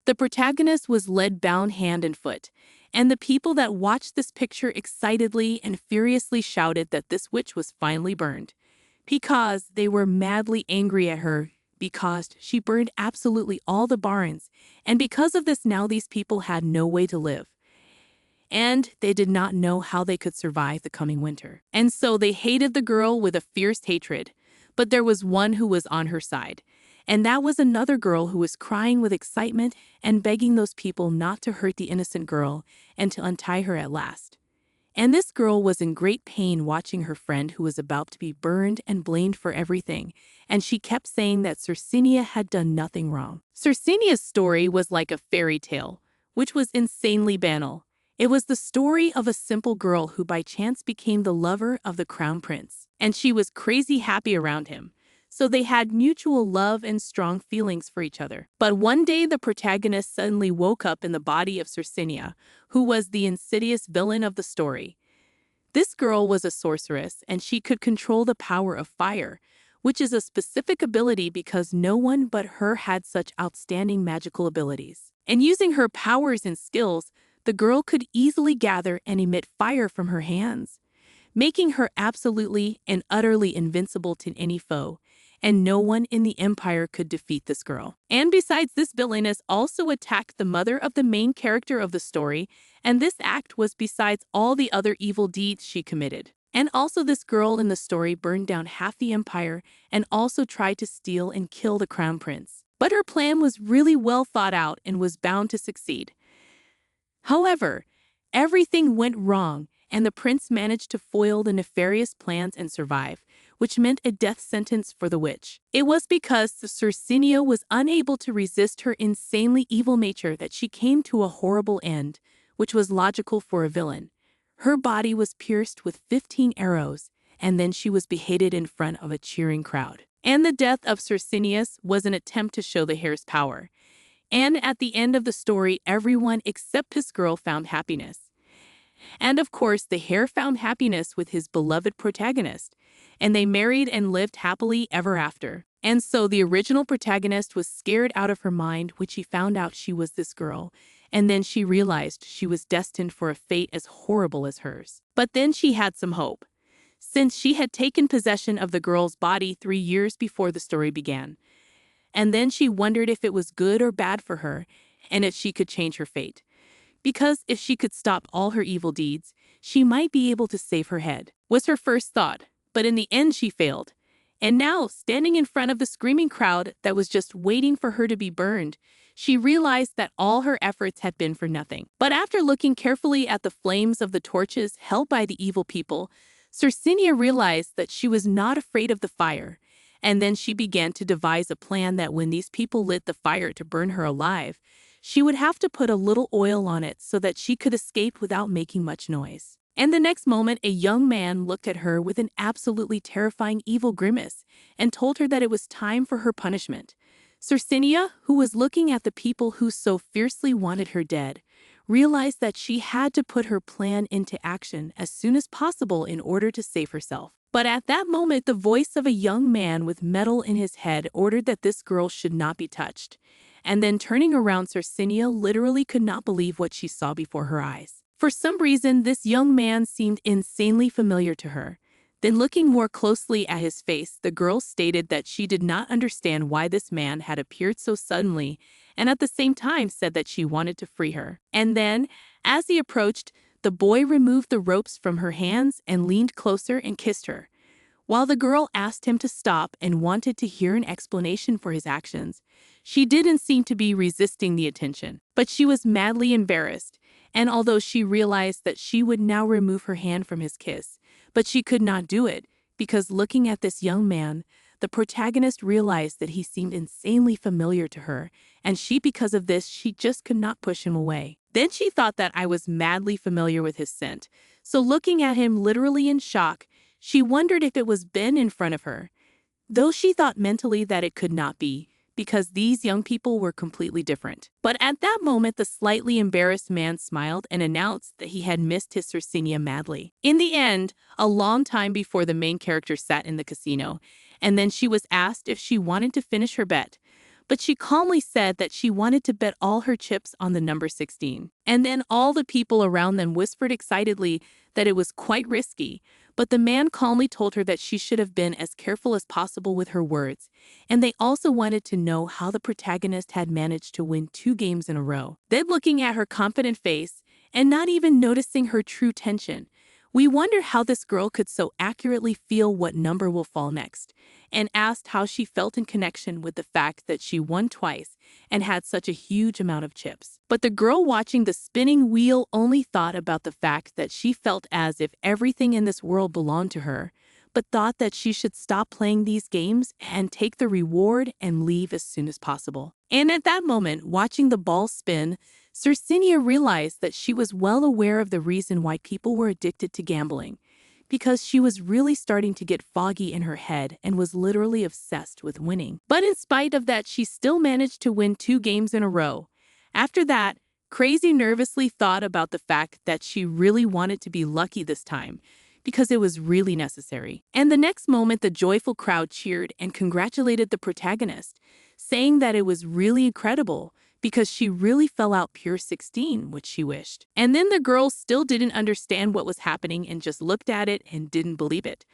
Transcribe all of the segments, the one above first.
The protagonist was led bound hand and foot, and the people that watched this picture excitedly and furiously shouted that this witch was finally burned, because they were madly angry at her because she burned absolutely all the barns, and because of this now these people had no way to live. And they did not know how they could survive the coming winter. And so they hated the girl with a fierce hatred. But there was one who was on her side, and that was another girl who was crying with excitement and begging those people not to hurt the innocent girl and to untie her at last. And this girl was in great pain watching her friend who was about to be burned and blamed for everything, and she kept saying that Circenia had done nothing wrong. Circenia's story was like a fairy tale, which was insanely banal. It was the story of a simple girl who by chance became the lover of the crown prince, and she was crazy happy around him. So they had mutual love and strong feelings for each other. But one day the protagonist suddenly woke up in the body of Circenia, who was the insidious villain of the story. This girl was a sorceress, and she could control the power of fire, which is a specific ability because no one but her had such outstanding magical abilities. And using her powers and skills, the girl could easily gather and emit fire from her hands, making her absolutely and utterly invincible to any foe, and no one in the empire could defeat this girl. And besides, this villainess also attacked the mother of the main character of the story, and this act was besides all the other evil deeds she committed. And also this girl in the story burned down half the empire and also tried to steal and kill the crown prince. But her plan was really well thought out and was bound to succeed. However, everything went wrong, and the prince managed to foil the nefarious plans and survive, which meant a death sentence for the witch. It was because Circenia was unable to resist her insanely evil nature that she came to a horrible end, which was logical for a villain. Her body was pierced with 15 arrows, and then she was beheaded in front of a cheering crowd. And the death of Circenius was an attempt to show the hare's power. And at the end of the story, everyone except this girl found happiness. And of course, the hare found happiness with his beloved protagonist, and they married and lived happily ever after. And so the original protagonist was scared out of her mind when she found out she was this girl, and then she realized she was destined for a fate as horrible as hers. But then she had some hope, since she had taken possession of the girl's body 3 years before the story began. And then she wondered if it was good or bad for her, and if she could change her fate. Because if she could stop all her evil deeds, she might be able to save her head, was her first thought. But in the end she failed. And now, standing in front of the screaming crowd that was just waiting for her to be burned, she realized that all her efforts had been for nothing. But after looking carefully at the flames of the torches held by the evil people, Circenia realized that she was not afraid of the fire. And then she began to devise a plan that when these people lit the fire to burn her alive, she would have to put a little oil on it so that she could escape without making much noise. And the next moment, a young man looked at her with an absolutely terrifying evil grimace and told her that it was time for her punishment. Circenia, who was looking at the people who so fiercely wanted her dead, realized that she had to put her plan into action as soon as possible in order to save herself. But at that moment, the voice of a young man with metal in his head ordered that this girl should not be touched. And then turning around, Circenia literally could not believe what she saw before her eyes. For some reason, this young man seemed insanely familiar to her. Then looking more closely at his face, the girl stated that she did not understand why this man had appeared so suddenly, and at the same time said that she wanted to free her. And then, as he approached, the boy removed the ropes from her hands and leaned closer and kissed her. While the girl asked him to stop and wanted to hear an explanation for his actions, she didn't seem to be resisting the attention. But she was madly embarrassed, and although she realized that she would now remove her hand from his kiss, but she could not do it, because looking at this young man, the protagonist realized that he seemed insanely familiar to her, and because of this, she just could not push him away. Then she thought that I was madly familiar with his scent, so looking at him literally in shock, she wondered if it was Ben in front of her, though she thought mentally that it could not be, because these young people were completely different. But at that moment, the slightly embarrassed man smiled and announced that he had missed his Circenia madly. In the end, a long time before the main character sat in the casino, and then she was asked if she wanted to finish her bet. but she calmly said that she wanted to bet all her chips on the number 16. And then all the people around them whispered excitedly that it was quite risky, but the man calmly told her that she should have been as careful as possible with her words, and they also wanted to know how the protagonist had managed to win 2 games in a row. Then, looking at her confident face and not even noticing her true tension, we wonder how this girl could so accurately feel what number will fall next, and asked how she felt in connection with the fact that she won twice and had such a huge amount of chips. But the girl watching the spinning wheel only thought about the fact that she felt as if everything in this world belonged to her, but thought that she should stop playing these games and take the reward and leave as soon as possible. And at that moment, watching the ball spin, Circinia realized that she was well aware of the reason why people were addicted to gambling, because she was really starting to get foggy in her head and was literally obsessed with winning. But in spite of that, she still managed to win 2 games in a row. After that, Crazy nervously thought about the fact that she really wanted to be lucky this time, because it was really necessary. And the next moment, the joyful crowd cheered and congratulated the protagonist, saying that it was really incredible because she really fell out pure 16, which she wished. And then the girl still didn't understand what was happening and just looked at it and didn't believe it.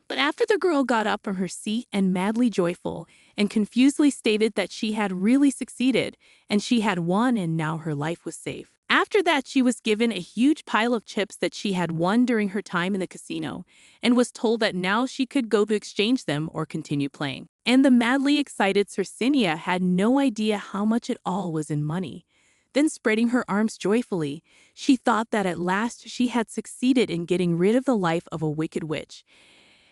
But after the girl got up from her seat and madly joyful and confusedly stated that she had really succeeded and she had won and now her life was safe. After that, she was given a huge pile of chips that she had won during her time in the casino and was told that now she could go to exchange them or continue playing. And the madly excited Circinia had no idea how much it all was in money. Then, spreading her arms joyfully, she thought that at last she had succeeded in getting rid of the life of a wicked witch.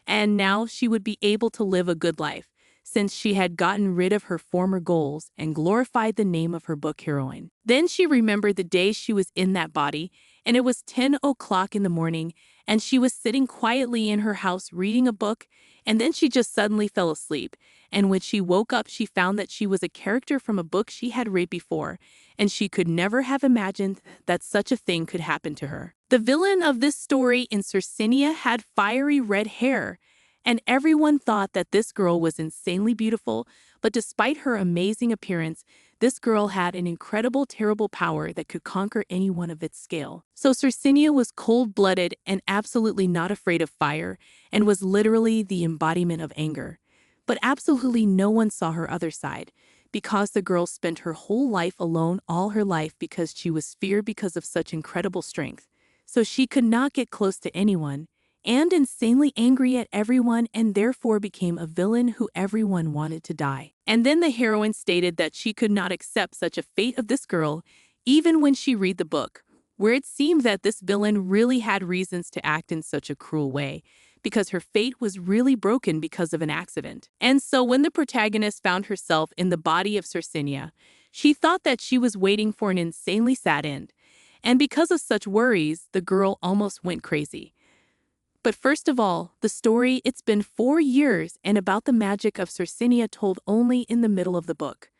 And now she would be able to live a good life, since she had gotten rid of her former goals and glorified the name of her book heroine. Then she remembered the day she was in that body, and it was 10 o'clock in the morning, and she was sitting quietly in her house reading a book, and then she just suddenly fell asleep. And when she woke up, she found that she was a character from a book she had read before, and she could never have imagined that such a thing could happen to her. The villain of this story in Circinia had fiery red hair, and everyone thought that this girl was insanely beautiful, but despite her amazing appearance, this girl had an incredible, terrible power that could conquer anyone of its scale. So Circinia was cold-blooded and absolutely not afraid of fire, and was literally the embodiment of anger. But absolutely no one saw her other side, because the girl spent her whole life alone all her life because she was feared because of such incredible strength. So she could not get close to anyone, and insanely angry at everyone, and therefore became a villain who everyone wanted to die. And then the heroine stated that she could not accept such a fate of this girl, even when she read the book, where it seemed that this villain really had reasons to act in such a cruel way, because her fate was really broken because of an accident. And so when the protagonist found herself in the body of Circinia, she thought that she was waiting for an insanely sad end. And because of such worries, the girl almost went crazy. But first of all, the story, it's been 4 years and about the magic of Circinia told only in the middle of the book.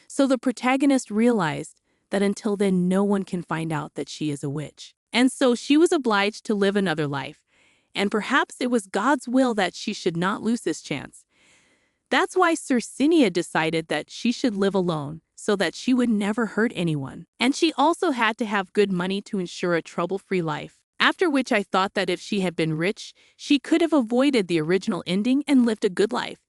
So the protagonist realized that until then no one can find out that she is a witch. And so she was obliged to live another life. And perhaps it was God's will that she should not lose this chance. That's why Circinia decided that she should live alone, so that she would never hurt anyone. And she also had to have good money to ensure a trouble-free life. After which I thought that if she had been rich, she could have avoided the original ending and lived a good life.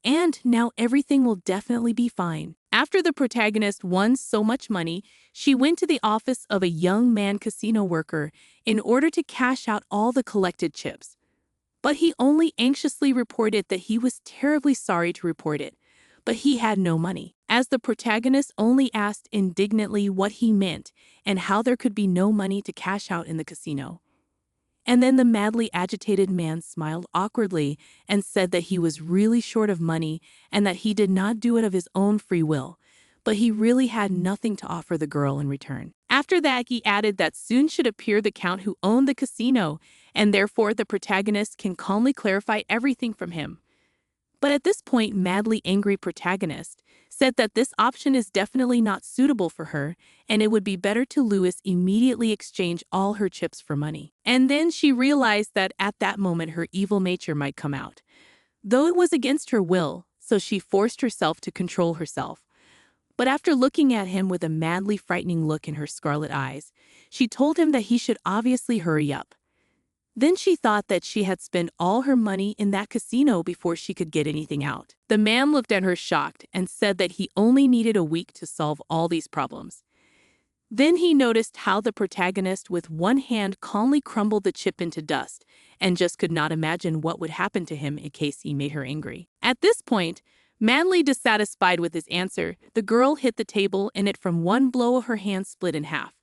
And now everything will definitely be fine. After the protagonist won so much money, she went to the office of a young man casino worker in order to cash out all the collected chips. But he only anxiously reported that he was terribly sorry to report it, but he had no money. As the protagonist only asked indignantly what he meant and how there could be no money to cash out in the casino. And then the madly agitated man smiled awkwardly and said that he was really short of money and that he did not do it of his own free will, but he really had nothing to offer the girl in return. After that, he added that soon should appear the count who owned the casino, and therefore the protagonist can calmly clarify everything from him. But at this point, madly angry protagonist said that this option is definitely not suitable for her, and it would be better to Lewis immediately exchange all her chips for money. And then she realized that at that moment her evil nature might come out. Though it was against her will, so she forced herself to control herself. But after looking at him with a madly frightening look in her scarlet eyes, she told him that he should obviously hurry up. Then she thought that she had spent all her money in that casino before she could get anything out. The man looked at her shocked and said that he only needed a week to solve all these problems. Then he noticed how the protagonist with one hand calmly crumbled the chip into dust and just could not imagine what would happen to him in case he made her angry. At this point, madly dissatisfied with his answer, the girl hit the table and it from one blow of her hand split in half.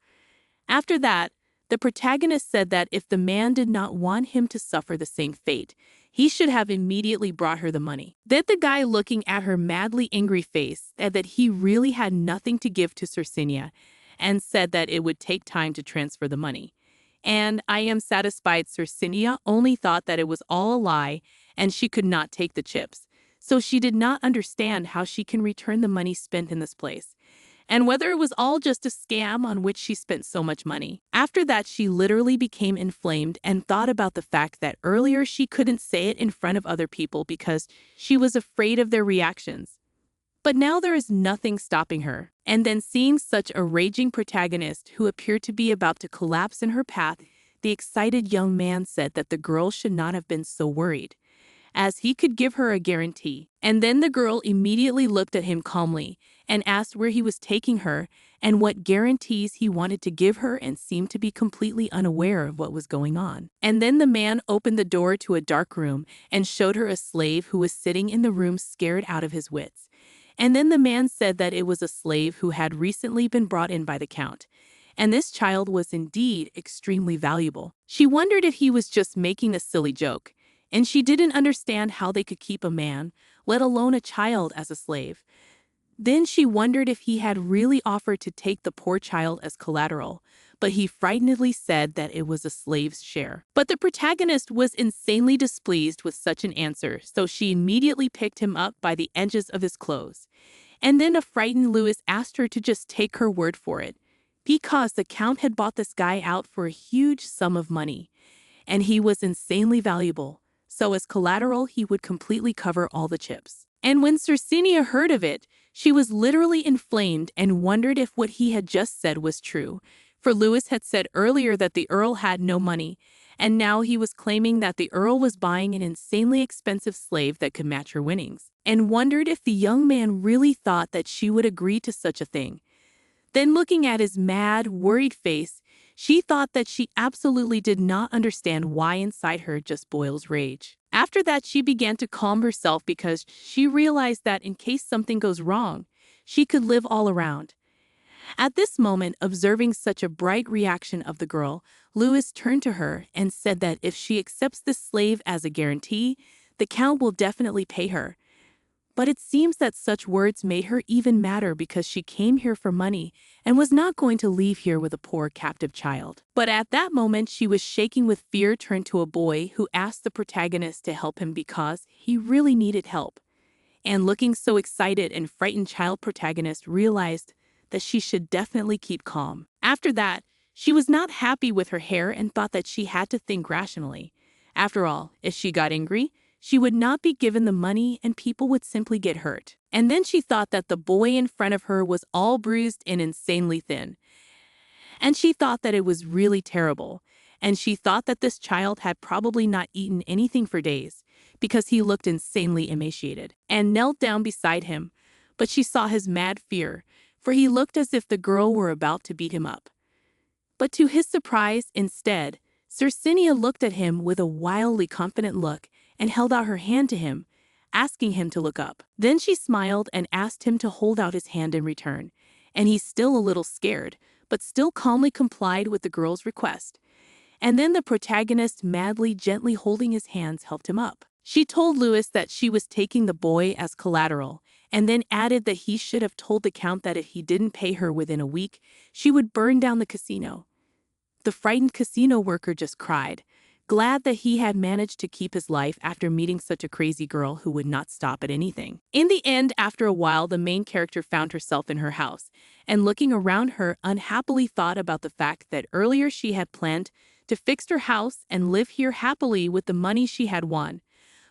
After that, the protagonist said that if the man did not want him to suffer the same fate, he should have immediately brought her the money. Then the guy, looking at her madly angry face, said that he really had nothing to give to Circinia and said that it would take time to transfer the money. And I am satisfied Circinia only thought that it was all a lie and she could not take the chips. So she did not understand how she can return the money spent in this place, and whether it was all just a scam on which she spent so much money. After that, she literally became inflamed and thought about the fact that earlier she couldn't say it in front of other people because she was afraid of their reactions. But now there is nothing stopping her. And then, seeing such a raging protagonist who appeared to be about to collapse in her path, the excited young man said that the girl should not have been so worried, as he could give her a guarantee. And then the girl immediately looked at him calmly and asked where he was taking her and what guarantees he wanted to give her, and seemed to be completely unaware of what was going on. And then the man opened the door to a dark room and showed her a slave who was sitting in the room scared out of his wits. And then the man said that it was a slave who had recently been brought in by the count, and this child was indeed extremely valuable. She wondered if he was just making a silly joke, and she didn't understand how they could keep a man, let alone a child, as a slave. Then she wondered if he had really offered to take the poor child as collateral, but he frightenedly said that it was a slave's share. But the protagonist was insanely displeased with such an answer, so she immediately picked him up by the edges of his clothes. And then a frightened Louis asked her to just take her word for it, because the count had bought this guy out for a huge sum of money, and he was insanely valuable, so as collateral he would completely cover all the chips. And when Circinia heard of it, she was literally inflamed and wondered if what he had just said was true. For Louis had said earlier that the Earl had no money, and now he was claiming that the Earl was buying an insanely expensive slave that could match her winnings, and wondered if the young man really thought that she would agree to such a thing. Then, looking at his mad, worried face, she thought that she absolutely did not understand why inside her just boils rage. After that, she began to calm herself because she realized that in case something goes wrong, she could live all around. At this moment, observing such a bright reaction of the girl, Louis turned to her and said that if she accepts this slave as a guarantee, the count will definitely pay her. But it seems that such words made her even madder because she came here for money and was not going to leave here with a poor captive child. But at that moment, she was shaking with fear, turned to a boy who asked the protagonist to help him because he really needed help. And looking so excited and frightened, child protagonist realized that she should definitely keep calm. After that, she was not happy with her hair and thought that she had to think rationally. After all, if she got angry, she would not be given the money and people would simply get hurt. And then she thought that the boy in front of her was all bruised and insanely thin. And she thought that it was really terrible. And she thought that this child had probably not eaten anything for days because he looked insanely emaciated, and knelt down beside him. But she saw his mad fear, for he looked as if the girl were about to beat him up. But to his surprise, instead, Circinia looked at him with a wildly confident look and held out her hand to him, asking him to look up. Then she smiled and asked him to hold out his hand in return, and he, still a little scared, but still calmly complied with the girl's request. And then the protagonist, madly, gently holding his hands, helped him up. She told Louis that she was taking the boy as collateral, and then added that he should have told the count that if he didn't pay her within a week, she would burn down the casino. The frightened casino worker just cried, glad that he had managed to keep his life after meeting such a crazy girl who would not stop at anything. In the end, after a while, the main character found herself in her house, and looking around her, unhappily thought about the fact that earlier she had planned to fix her house and live here happily with the money she had won.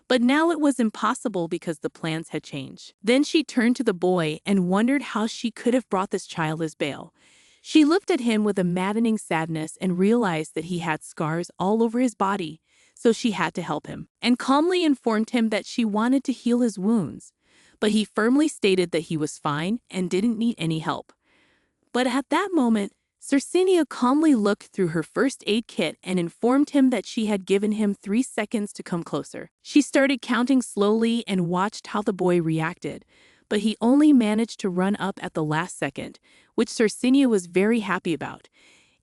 But now it was impossible because the plans had changed. Then she turned to the boy and wondered how she could have brought this child as bail. She looked at him with a maddening sadness and realized that he had scars all over his body, so she had to help him, and calmly informed him that she wanted to heal his wounds. But he firmly stated that he was fine and didn't need any help. But at that moment, Circinia calmly looked through her first aid kit and informed him that she had given him 3 seconds to come closer. She started counting slowly and watched how the boy reacted, but he only managed to run up at the last second, which Circinia was very happy about.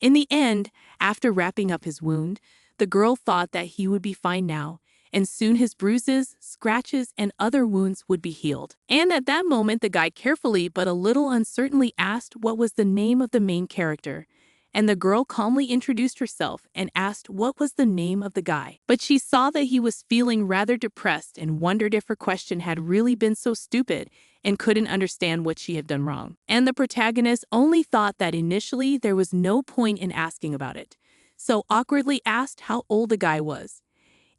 In the end, after wrapping up his wound, the girl thought that he would be fine now, and soon his bruises, scratches, and other wounds would be healed. And at that moment, the guy carefully but a little uncertainly asked what was the name of the main character, and the girl calmly introduced herself and asked what was the name of the guy. But she saw that he was feeling rather depressed and wondered if her question had really been so stupid and couldn't understand what she had done wrong. And the protagonist only thought that initially there was no point in asking about it, so awkwardly asked how old the guy was.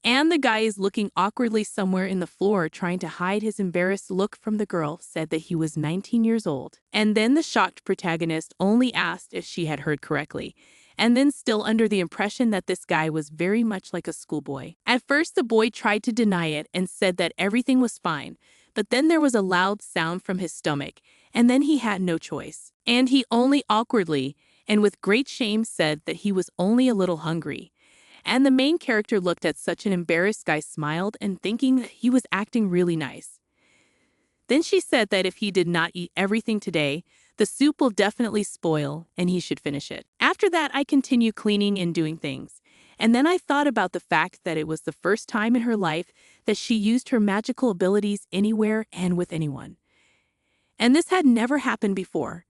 And the guy is looking awkwardly somewhere in the floor trying to hide his embarrassed look from the girl, said that he was 19 years old. And then the shocked protagonist only asked if she had heard correctly, and then still under the impression that this guy was very much like a schoolboy. At first the boy tried to deny it and said that everything was fine, but then there was a loud sound from his stomach, and then he had no choice. And he only awkwardly and with great shame said that he was only a little hungry. And the main character looked at such an embarrassed guy, smiled, and thinking that he was acting really nice. Then she said that if he did not eat everything today, the soup will definitely spoil and he should finish it. After that, I continued cleaning and doing things. And then I thought about the fact that it was the first time in her life that she used her magical abilities anywhere and with anyone. And this had never happened before.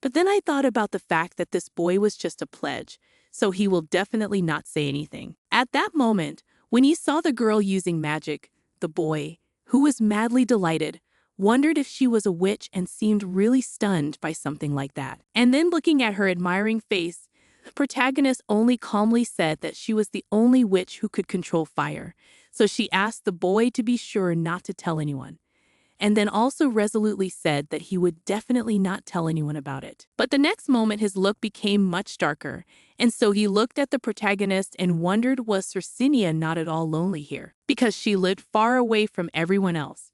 But then I thought about the fact that this boy was just a pledge, so he will definitely not say anything. At that moment, when he saw the girl using magic, the boy, who was madly delighted, wondered if she was a witch and seemed really stunned by something like that. And then looking at her admiring face, the protagonist only calmly said that she was the only witch who could control fire, so she asked the boy to be sure not to tell anyone, and then also resolutely said that he would definitely not tell anyone about it. But the next moment his look became much darker, and so he looked at the protagonist and wondered, was Circinia not at all lonely here? Because she lived far away from everyone else.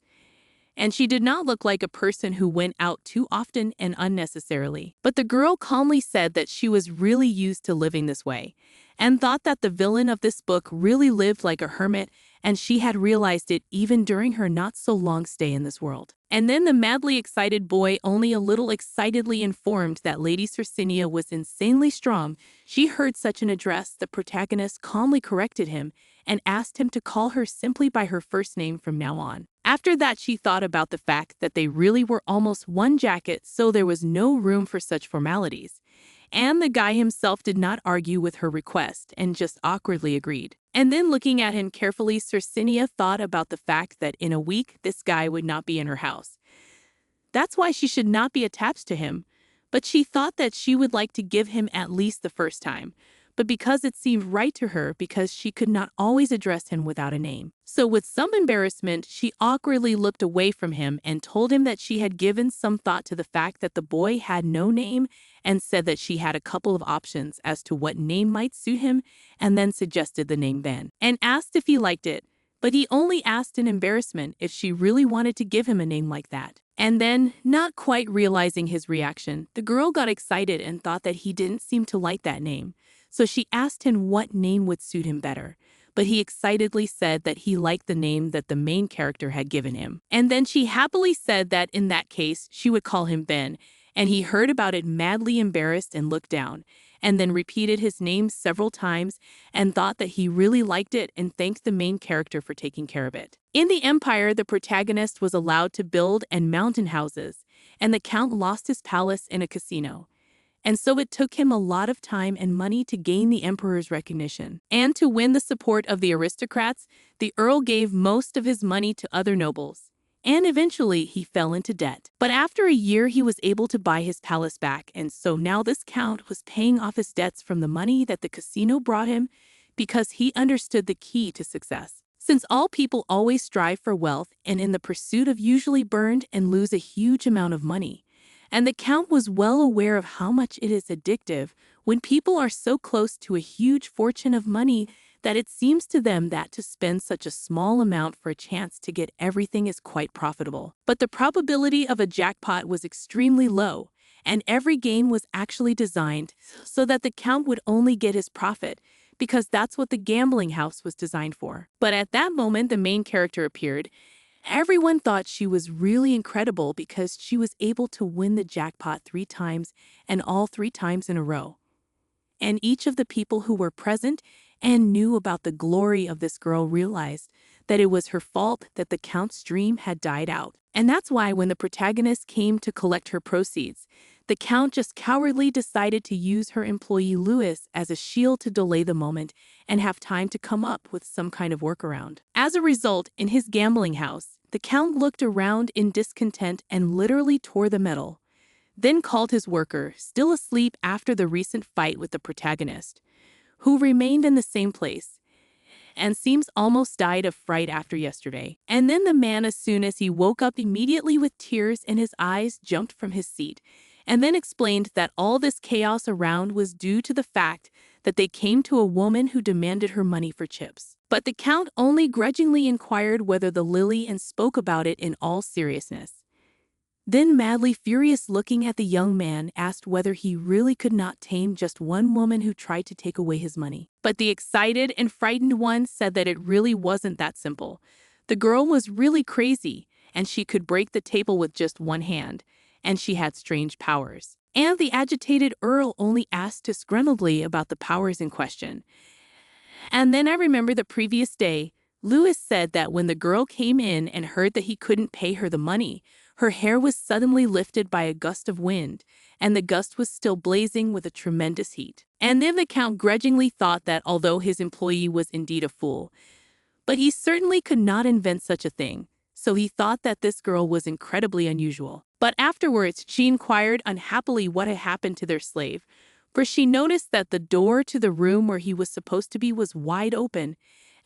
And she did not look like a person who went out too often and unnecessarily. But the girl calmly said that she was really used to living this way, and thought that the villain of this book really lived like a hermit, and she had realized it even during her not-so-long stay in this world. And then the madly excited boy only a little excitedly informed that Lady Circinia was insanely strong. She heard such an address, the protagonist calmly corrected him and asked him to call her simply by her first name from now on. After that, she thought about the fact that they really were almost one jacket, so there was no room for such formalities. And the guy himself did not argue with her request and just awkwardly agreed. And then looking at him carefully, Circinia thought about the fact that in a week this guy would not be in her house. That's why she should not be attached to him, but she thought that she would like to give him at least the first time, but because it seemed right to her because she could not always address him without a name. So with some embarrassment, she awkwardly looked away from him and told him that she had given some thought to the fact that the boy had no name and said that she had a couple of options as to what name might suit him, and then suggested the name Ben, and asked if he liked it, but he only asked in embarrassment if she really wanted to give him a name like that. And then, not quite realizing his reaction, the girl got excited and thought that he didn't seem to like that name, so she asked him what name would suit him better. But he excitedly said that he liked the name that the main character had given him. And then she happily said that in that case, she would call him Ben, and he heard about it madly embarrassed and looked down, and then repeated his name several times and thought that he really liked it and thanked the main character for taking care of it. In the Empire, the protagonist was allowed to build and mountain houses, and the Count lost his palace in a casino. And so it took him a lot of time and money to gain the emperor's recognition. And to win the support of the aristocrats, the earl gave most of his money to other nobles. And eventually he fell into debt. But after a year he was able to buy his palace back, and so now this count was paying off his debts from the money that the casino brought him because he understood the key to success. since all people always strive for wealth and in the pursuit of usually burned and lose a huge amount of money. And the Count was well aware of how much it is addictive when people are so close to a huge fortune of money that it seems to them that to spend such a small amount for a chance to get everything is quite profitable. But the probability of a jackpot was extremely low, and every game was actually designed so that the Count would only get his profit, because that's what the gambling house was designed for. But at that moment, the main character appeared. Everyone thought she was really incredible because she was able to win the jackpot 3 times and all 3 times in a row. And each of the people who were present and knew about the glory of this girl realized that it was her fault that the Count's dream had died out. And that's why when the protagonist came to collect her proceeds, the Count just cowardly decided to use her employee Louis as a shield to delay the moment and have time to come up with some kind of workaround. As a result, in his gambling house, the Count looked around in discontent and literally tore the metal, then called his worker, still asleep after the recent fight with the protagonist, who remained in the same place and seems almost died of fright after yesterday. And then the man, as soon as he woke up immediately with tears in his eyes, jumped from his seat and then explained that all this chaos around was due to the fact that they came to a woman who demanded her money for chips. But the Count only grudgingly inquired whether the lily and spoke about it in all seriousness. Then, madly furious looking at the young man, asked whether he really could not tame just one woman who tried to take away his money. But the excited and frightened one said that it really wasn't that simple. The girl was really crazy, and she could break the table with just one hand, and she had strange powers. And the agitated Earl only asked disgruntledly about the powers in question. And then I remember the previous day, Louis said that when the girl came in and heard that he couldn't pay her the money, her hair was suddenly lifted by a gust of wind, and the gust was still blazing with a tremendous heat. And then the Count grudgingly thought that although his employee was indeed a fool, but he certainly could not invent such a thing, so he thought that this girl was incredibly unusual. But afterwards, she inquired unhappily what had happened to their slave, for she noticed that the door to the room where he was supposed to be was wide open,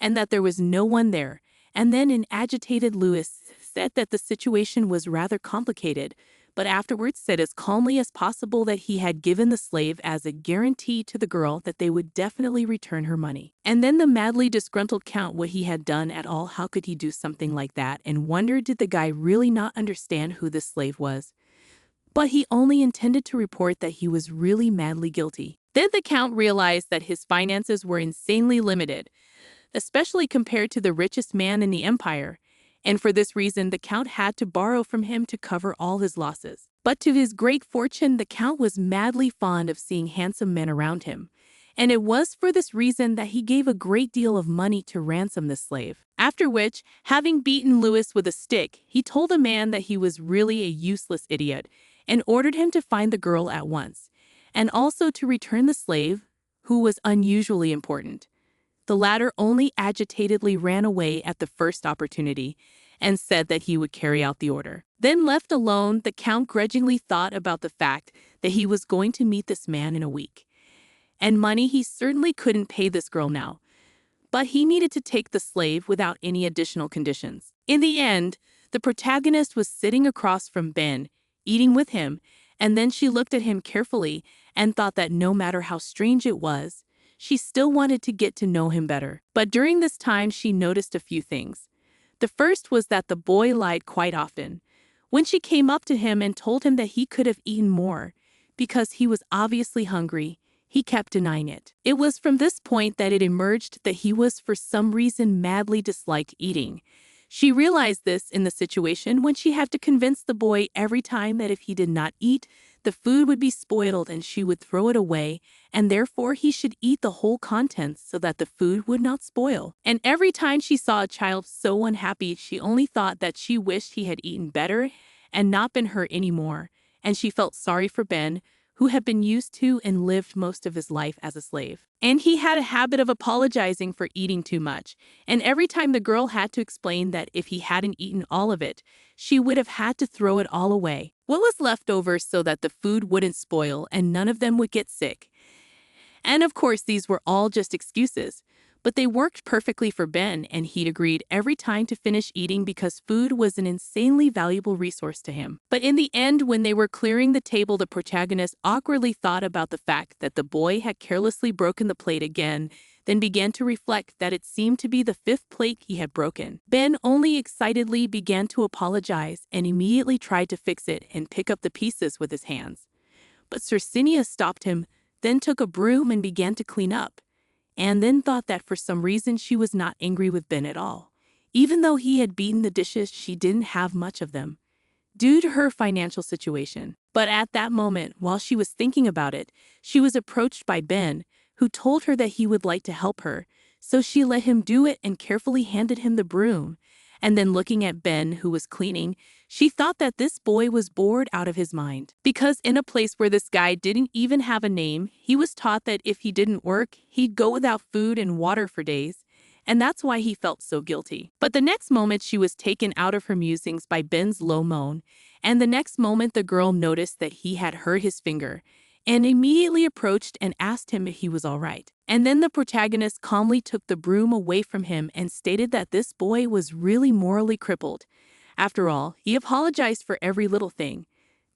and that there was no one there. And then an agitated Louis said that the situation was rather complicated, but afterwards said as calmly as possible that he had given the slave as a guarantee to the girl that they would definitely return her money. And then the madly disgruntled Count what he had done at all, how could he do something like that, and wondered did the guy really not understand who this slave was. But he only intended to report that he was really madly guilty. Then the Count realized that his finances were insanely limited, especially compared to the richest man in the empire, and for this reason the Count had to borrow from him to cover all his losses. But to his great fortune, the Count was madly fond of seeing handsome men around him, and it was for this reason that he gave a great deal of money to ransom the slave. After which, having beaten Louis with a stick, he told the man that he was really a useless idiot and ordered him to find the girl at once, and also to return the slave, who was unusually important. The latter only agitatedly ran away at the first opportunity and said that he would carry out the order. Then left alone, the Count grudgingly thought about the fact that he was going to meet this man in a week. And money he certainly couldn't pay this girl now, but he needed to take the slave without any additional conditions. In the end, the protagonist was sitting across from Ben, eating with him, and then she looked at him carefully and thought that no matter how strange it was, she still wanted to get to know him better. But during this time, she noticed a few things. The first was that the boy lied quite often. When she came up to him and told him that he could have eaten more, because he was obviously hungry, he kept denying it. It was from this point that it emerged that he was for some reason madly disliked eating. She realized this in the situation when she had to convince the boy every time that if he did not eat, the food would be spoiled and she would throw it away, and therefore he should eat the whole contents so that the food would not spoil. And every time she saw a child so unhappy, she only thought that she wished he had eaten better and not been hurt anymore, and she felt sorry for Ben, who had been used to and lived most of his life as a slave. And he had a habit of apologizing for eating too much, and every time the girl had to explain that if he hadn't eaten all of it, she would have had to throw it all away. What was left over so that the food wouldn't spoil and none of them would get sick. And of course, these were all just excuses, But they worked perfectly for Ben, and he'd agreed every time to finish eating because food was an insanely valuable resource to him. But in the end, when they were clearing the table, the protagonist awkwardly thought about the fact that the boy had carelessly broken the plate again, then began to reflect that it seemed to be the fifth plate he had broken. Ben only excitedly began to apologize and immediately tried to fix it and pick up the pieces with his hands. But Circinia stopped him, then took a broom and began to clean up, and then thought that for some reason she was not angry with Ben at all. Even though he had beaten the dishes, she didn't have much of them, due to her financial situation. But at that moment, while she was thinking about it, she was approached by Ben, who told her that he would like to help her, so she let him do it and carefully handed him the broom. And then looking at Ben, who was cleaning, she thought that this boy was bored out of his mind. Because in a place where this guy didn't even have a name, he was taught that if he didn't work, he'd go without food and water for days. And that's why he felt so guilty. But the next moment she was taken out of her musings by Ben's low moan, and the next moment the girl noticed that he had hurt his finger, and immediately approached and asked him if he was all right. And then the protagonist calmly took the broom away from him and stated that this boy was really morally crippled. After all, he apologized for every little thing.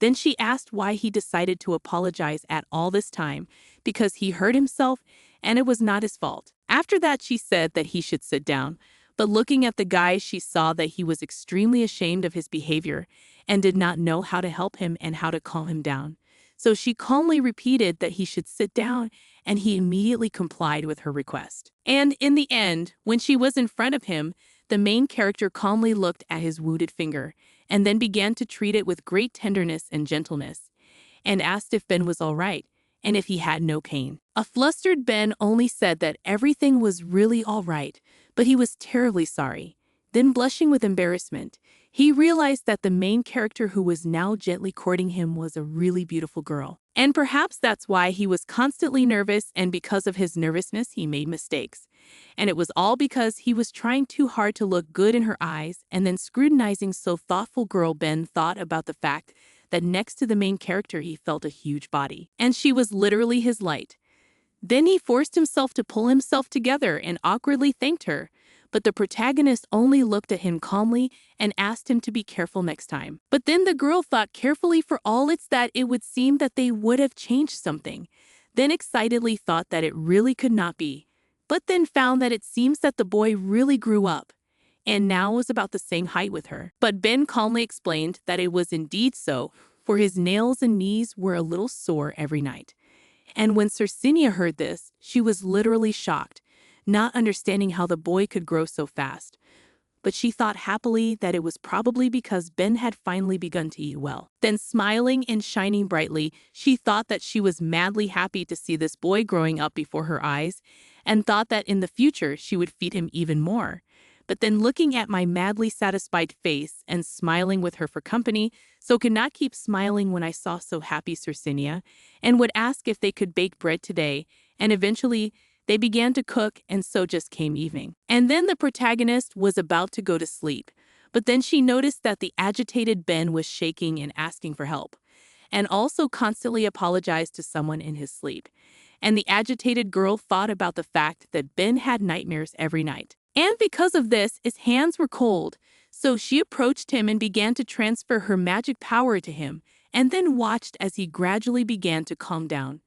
Then she asked why he decided to apologize at all this time, because he hurt himself and it was not his fault. After that, she said that he should sit down, but looking at the guy, she saw that he was extremely ashamed of his behavior and did not know how to help him and how to calm him down. So she calmly repeated that he should sit down, and he immediately complied with her request. And in the end, when she was in front of him, the main character calmly looked at his wounded finger and then began to treat it with great tenderness and gentleness, and asked if Ben was all right and if he had no pain. A flustered Ben only said that everything was really all right, but he was terribly sorry. Then, blushing with embarrassment, he realized that the main character who was now gently courting him was a really beautiful girl. And perhaps that's why he was constantly nervous, and because of his nervousness, he made mistakes. And it was all because he was trying too hard to look good in her eyes, and then scrutinizing so thoughtful girl. Ben thought about the fact that next to the main character he felt a huge body, and she was literally his light. Then he forced himself to pull himself together and awkwardly thanked her, but the protagonist only looked at him calmly and asked him to be careful next time. But then the girl thought carefully for all it's that it would seem that they would have changed something, then excitedly thought that it really could not be, but then found that it seems that the boy really grew up and now was about the same height with her. But Ben calmly explained that it was indeed so, for his nails and knees were a little sore every night. And when Circinia heard this, she was literally shocked, not understanding how the boy could grow so fast. But she thought happily that it was probably because Ben had finally begun to eat well. Then, smiling and shining brightly, she thought that she was madly happy to see this boy growing up before her eyes, and thought that in the future she would feed him even more. But then, looking at my madly satisfied face and smiling with her for company, so could not keep smiling when I saw so happy Circinia, and would ask if they could bake bread today, and eventually they began to cook, and so just came evening. And then the protagonist was about to go to sleep, but then she noticed that the agitated Ben was shaking and asking for help, and also constantly apologized to someone in his sleep. And the agitated girl thought about the fact that Ben had nightmares every night. And because of this, his hands were cold, so she approached him and began to transfer her magic power to him, and then watched as he gradually began to calm down.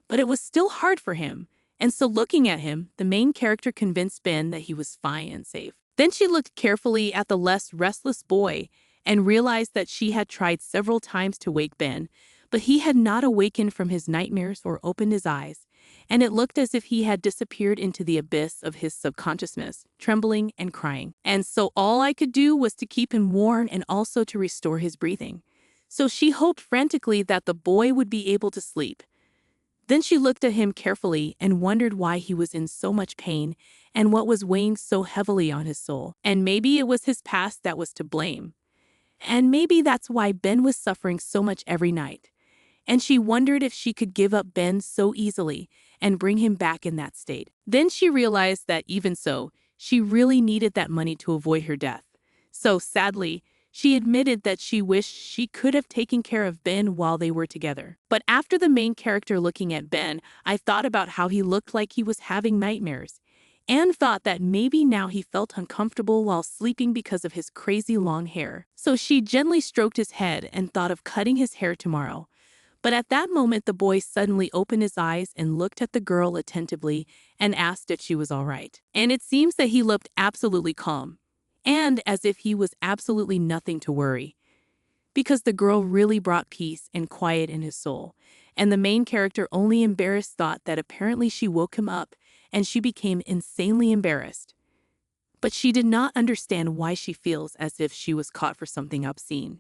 But it was still hard for him, and so looking at him, the main character convinced Ben that he was fine and safe. Then she looked carefully at the less restless boy and realized that she had tried several times to wake Ben, but he had not awakened from his nightmares or opened his eyes, and it looked as if he had disappeared into the abyss of his subconsciousness, trembling and crying. And so all I could do was to keep him warm and also to restore his breathing. So she hoped frantically that the boy would be able to sleep. Then she looked at him carefully and wondered why he was in so much pain and what was weighing so heavily on his soul. And maybe it was his past that was to blame. And maybe that's why Ben was suffering so much every night. And she wondered if she could give up Ben so easily and bring him back in that state. Then she realized that even so, she really needed that money to avoid her death. So sadly, she admitted that she wished she could have taken care of Ben while they were together. But after the main character looking at Ben, I thought about how he looked like he was having nightmares. and thought that maybe now he felt uncomfortable while sleeping because of his crazy long hair. So she gently stroked his head and thought of cutting his hair tomorrow. But at that moment, the boy suddenly opened his eyes and looked at the girl attentively and asked if she was all right. And it seems that he looked absolutely calm, and as if he was absolutely nothing to worry, because the girl really brought peace and quiet in his soul. And the main character, only embarrassed, thought that apparently she woke him up, and she became insanely embarrassed. But she did not understand why she feels as if she was caught for something obscene,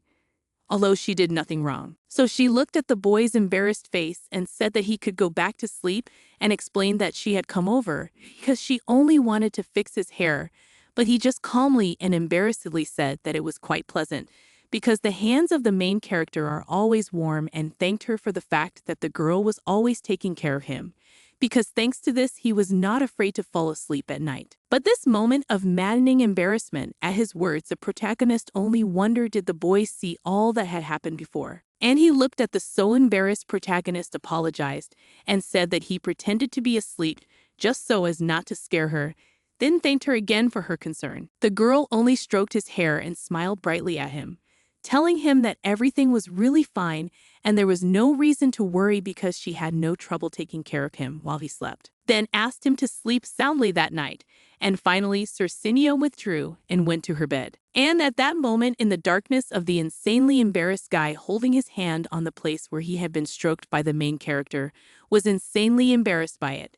although she did nothing wrong. So she looked at the boy's embarrassed face and said that he could go back to sleep, and explained that she had come over because she only wanted to fix his hair. But he just calmly and embarrassedly said that it was quite pleasant, because the hands of the main character are always warm, and thanked her for the fact that the girl was always taking care of him, because thanks to this he was not afraid to fall asleep at night. But this moment of maddening embarrassment at his words, the protagonist only wondered did the boy see all that had happened before. And he looked at the so embarrassed protagonist, apologized, and said that he pretended to be asleep just so as not to scare her, then thanked her again for her concern. The girl only stroked his hair and smiled brightly at him, telling him that everything was really fine and there was no reason to worry because she had no trouble taking care of him while he slept. Then asked him to sleep soundly that night, and finally Circinio withdrew and went to her bed. And at that moment, in the darkness of the insanely embarrassed guy holding his hand on the place where he had been stroked by the main character, was insanely embarrassed by it,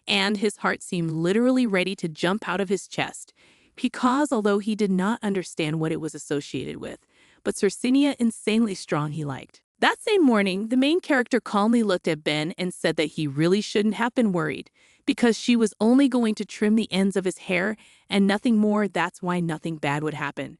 and his heart seemed literally ready to jump out of his chest, because although he did not understand what it was associated with, but Circinia insanely strong he liked. That same morning, the main character calmly looked at Ben and said that he really shouldn't have been worried, because she was only going to trim the ends of his hair and nothing more. That's why nothing bad would happen.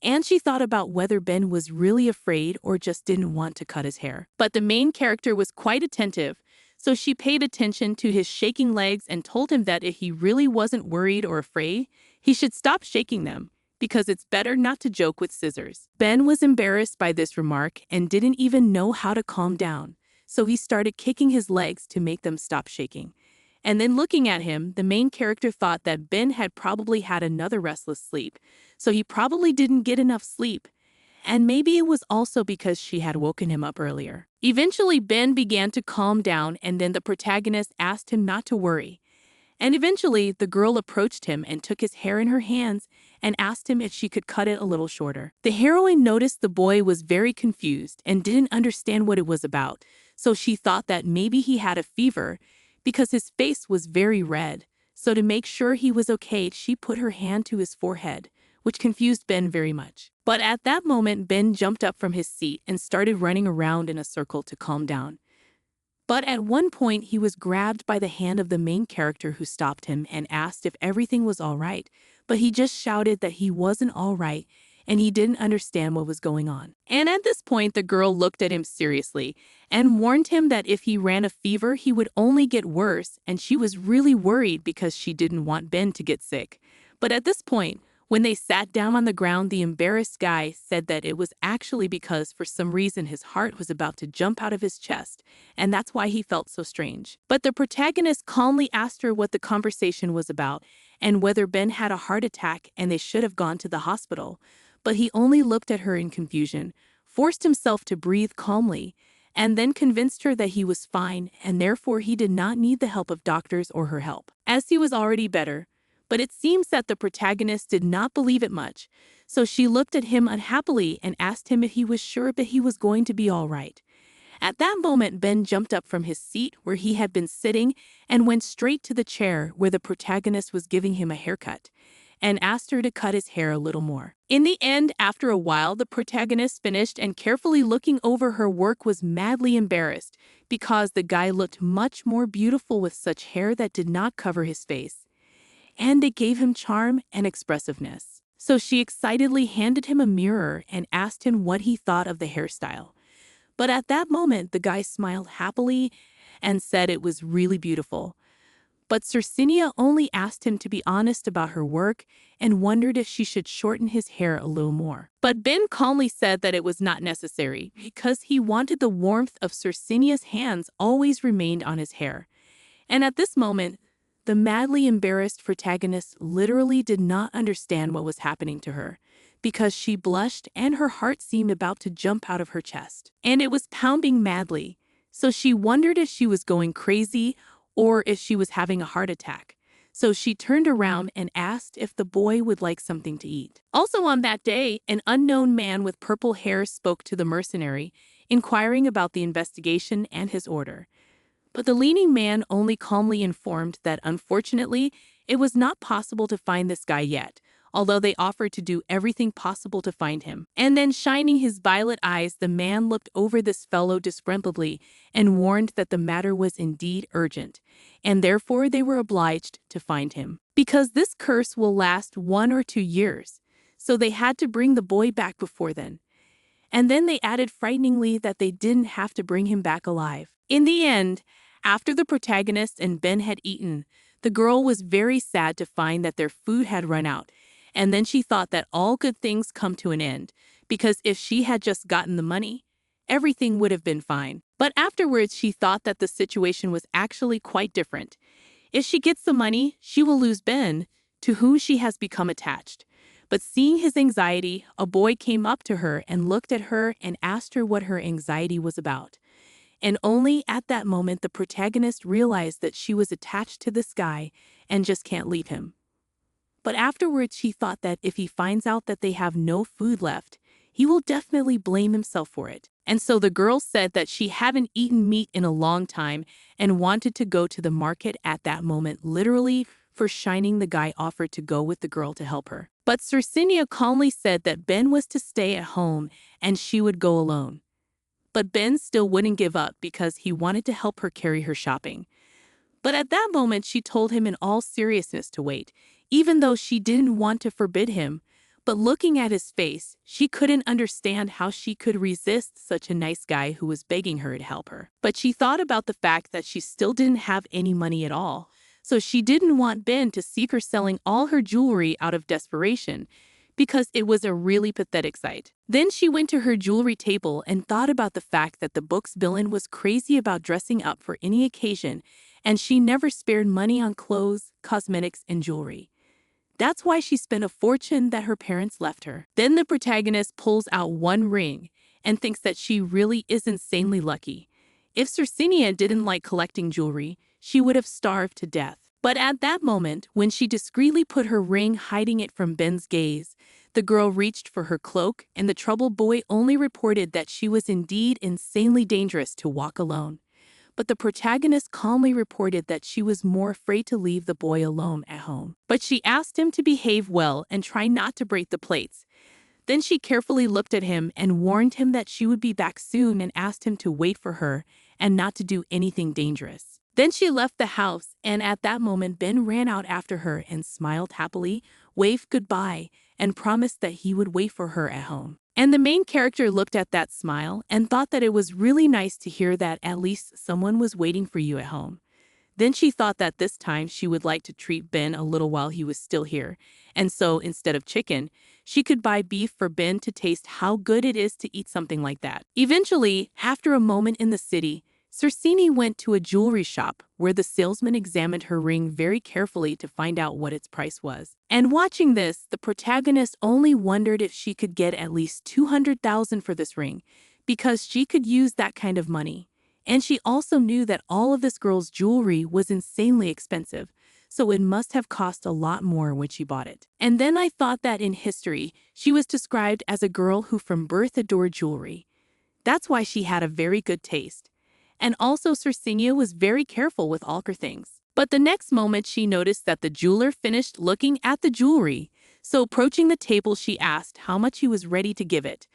And she thought about whether Ben was really afraid or just didn't want to cut his hair. But the main character was quite attentive, so she paid attention to his shaking legs and told him that if he really wasn't worried or afraid, he should stop shaking them, because it's better not to joke with scissors. Ben was embarrassed by this remark and didn't even know how to calm down, so he started kicking his legs to make them stop shaking. And then looking at him, the main character thought that Ben had probably had another restless sleep, so he probably didn't get enough sleep. And maybe it was also because she had woken him up earlier. Eventually, Ben began to calm down, and then the protagonist asked him not to worry. And eventually, the girl approached him and took his hair in her hands and asked him if she could cut it a little shorter. The heroine noticed the boy was very confused and didn't understand what it was about, so she thought that maybe he had a fever because his face was very red. So to make sure he was okay, she put her hand to his forehead, which confused Ben very much. But at that moment, Ben jumped up from his seat and started running around in a circle to calm down. But at one point, he was grabbed by the hand of the main character, who stopped him and asked if everything was all right. But he just shouted that he wasn't all right and he didn't understand what was going on. And at this point, the girl looked at him seriously and warned him that if he ran a fever, he would only get worse, and she was really worried because she didn't want Ben to get sick. But at this point, when they sat down on the ground, the embarrassed guy said that it was actually because for some reason his heart was about to jump out of his chest, and that's why he felt so strange. But the protagonist calmly asked her what the conversation was about and whether Ben had a heart attack and they should have gone to the hospital. But he only looked at her in confusion, forced himself to breathe calmly, and then convinced her that he was fine and therefore he did not need the help of doctors or her help, as he was already better. But it seems that the protagonist did not believe it much, so she looked at him unhappily and asked him if he was sure that he was going to be all right. At that moment, Ben jumped up from his seat where he had been sitting and went straight to the chair where the protagonist was giving him a haircut, and asked her to cut his hair a little more. In the end, after a while, the protagonist finished, and carefully looking over her work was madly embarrassed because the guy looked much more beautiful with such hair that did not cover his face, and it gave him charm and expressiveness. So she excitedly handed him a mirror and asked him what he thought of the hairstyle. But at that moment, the guy smiled happily and said it was really beautiful. But Circinia only asked him to be honest about her work and wondered if she should shorten his hair a little more. But Ben calmly said that it was not necessary because he wanted the warmth of Circinia's hands always remained on his hair. And at this moment, the madly embarrassed protagonist literally did not understand what was happening to her, because she blushed and her heart seemed about to jump out of her chest. And it was pounding madly, so she wondered if she was going crazy or if she was having a heart attack. So she turned around and asked if the boy would like something to eat. Also on that day, an unknown man with purple hair spoke to the mercenary, inquiring about the investigation and his order. But the leading man only calmly informed that unfortunately, it was not possible to find this guy yet, although they offered to do everything possible to find him. And then shining his violet eyes, the man looked over this fellow disgruntledly and warned that the matter was indeed urgent, and therefore they were obliged to find him. Because this curse will last 1 or 2 years, so they had to bring the boy back before then. And then they added frighteningly that they didn't have to bring him back alive. In the end, after the protagonist and Ben had eaten, the girl was very sad to find that their food had run out, and then she thought that all good things come to an end, because if she had just gotten the money, everything would have been fine. But afterwards she thought that the situation was actually quite different. If she gets the money, she will lose Ben, to whom she has become attached. But seeing his anxiety, a boy came up to her and looked at her and asked her what her anxiety was about. And only at that moment the protagonist realized that she was attached to this guy and just can't leave him. But afterwards she thought that if he finds out that they have no food left, he will definitely blame himself for it. And so the girl said that she hadn't eaten meat in a long time and wanted to go to the market at that moment, literally for shining the guy offered to go with the girl to help her. But Circinia calmly said that Ben was to stay at home and she would go alone. But Ben still wouldn't give up because he wanted to help her carry her shopping. But at that moment she told him in all seriousness to wait, even though she didn't want to forbid him. But looking at his face, she couldn't understand how she could resist such a nice guy who was begging her to help her. But she thought about the fact that she still didn't have any money at all, so she didn't want Ben to see her selling all her jewelry out of desperation, because it was a really pathetic sight. Then she went to her jewelry table and thought about the fact that the book's villain was crazy about dressing up for any occasion, and she never spared money on clothes, cosmetics, and jewelry. That's why she spent a fortune that her parents left her. Then the protagonist pulls out one ring and thinks that she really is insanely lucky. If Circinia didn't like collecting jewelry, she would have starved to death. But at that moment, when she discreetly put her ring hiding it from Ben's gaze, the girl reached for her cloak, and the troubled boy only reported that she was indeed insanely dangerous to walk alone. But the protagonist calmly reported that she was more afraid to leave the boy alone at home. But she asked him to behave well and try not to break the plates. Then she carefully looked at him and warned him that she would be back soon and asked him to wait for her and not to do anything dangerous. Then she left the house, and at that moment Ben ran out after her and smiled happily, waved goodbye, and promised that he would wait for her at home. And the main character looked at that smile and thought that it was really nice to hear that at least someone was waiting for you at home. Then she thought that this time she would like to treat Ben a little while he was still here, and so instead of chicken, she could buy beef for Ben to taste how good it is to eat something like that. Eventually, after a moment in the city, Circini went to a jewelry shop where the salesman examined her ring very carefully to find out what its price was. And watching this, the protagonist only wondered if she could get at least 200,000 for this ring, because she could use that kind of money. And she also knew that all of this girl's jewelry was insanely expensive, so it must have cost a lot more when she bought it. And then I thought that in history, she was described as a girl who from birth adored jewelry. That's why she had a very good taste. And also Circinia was very careful with all her things. But the next moment she noticed that the jeweler finished looking at the jewelry, so approaching the table she asked how much he was ready to give it.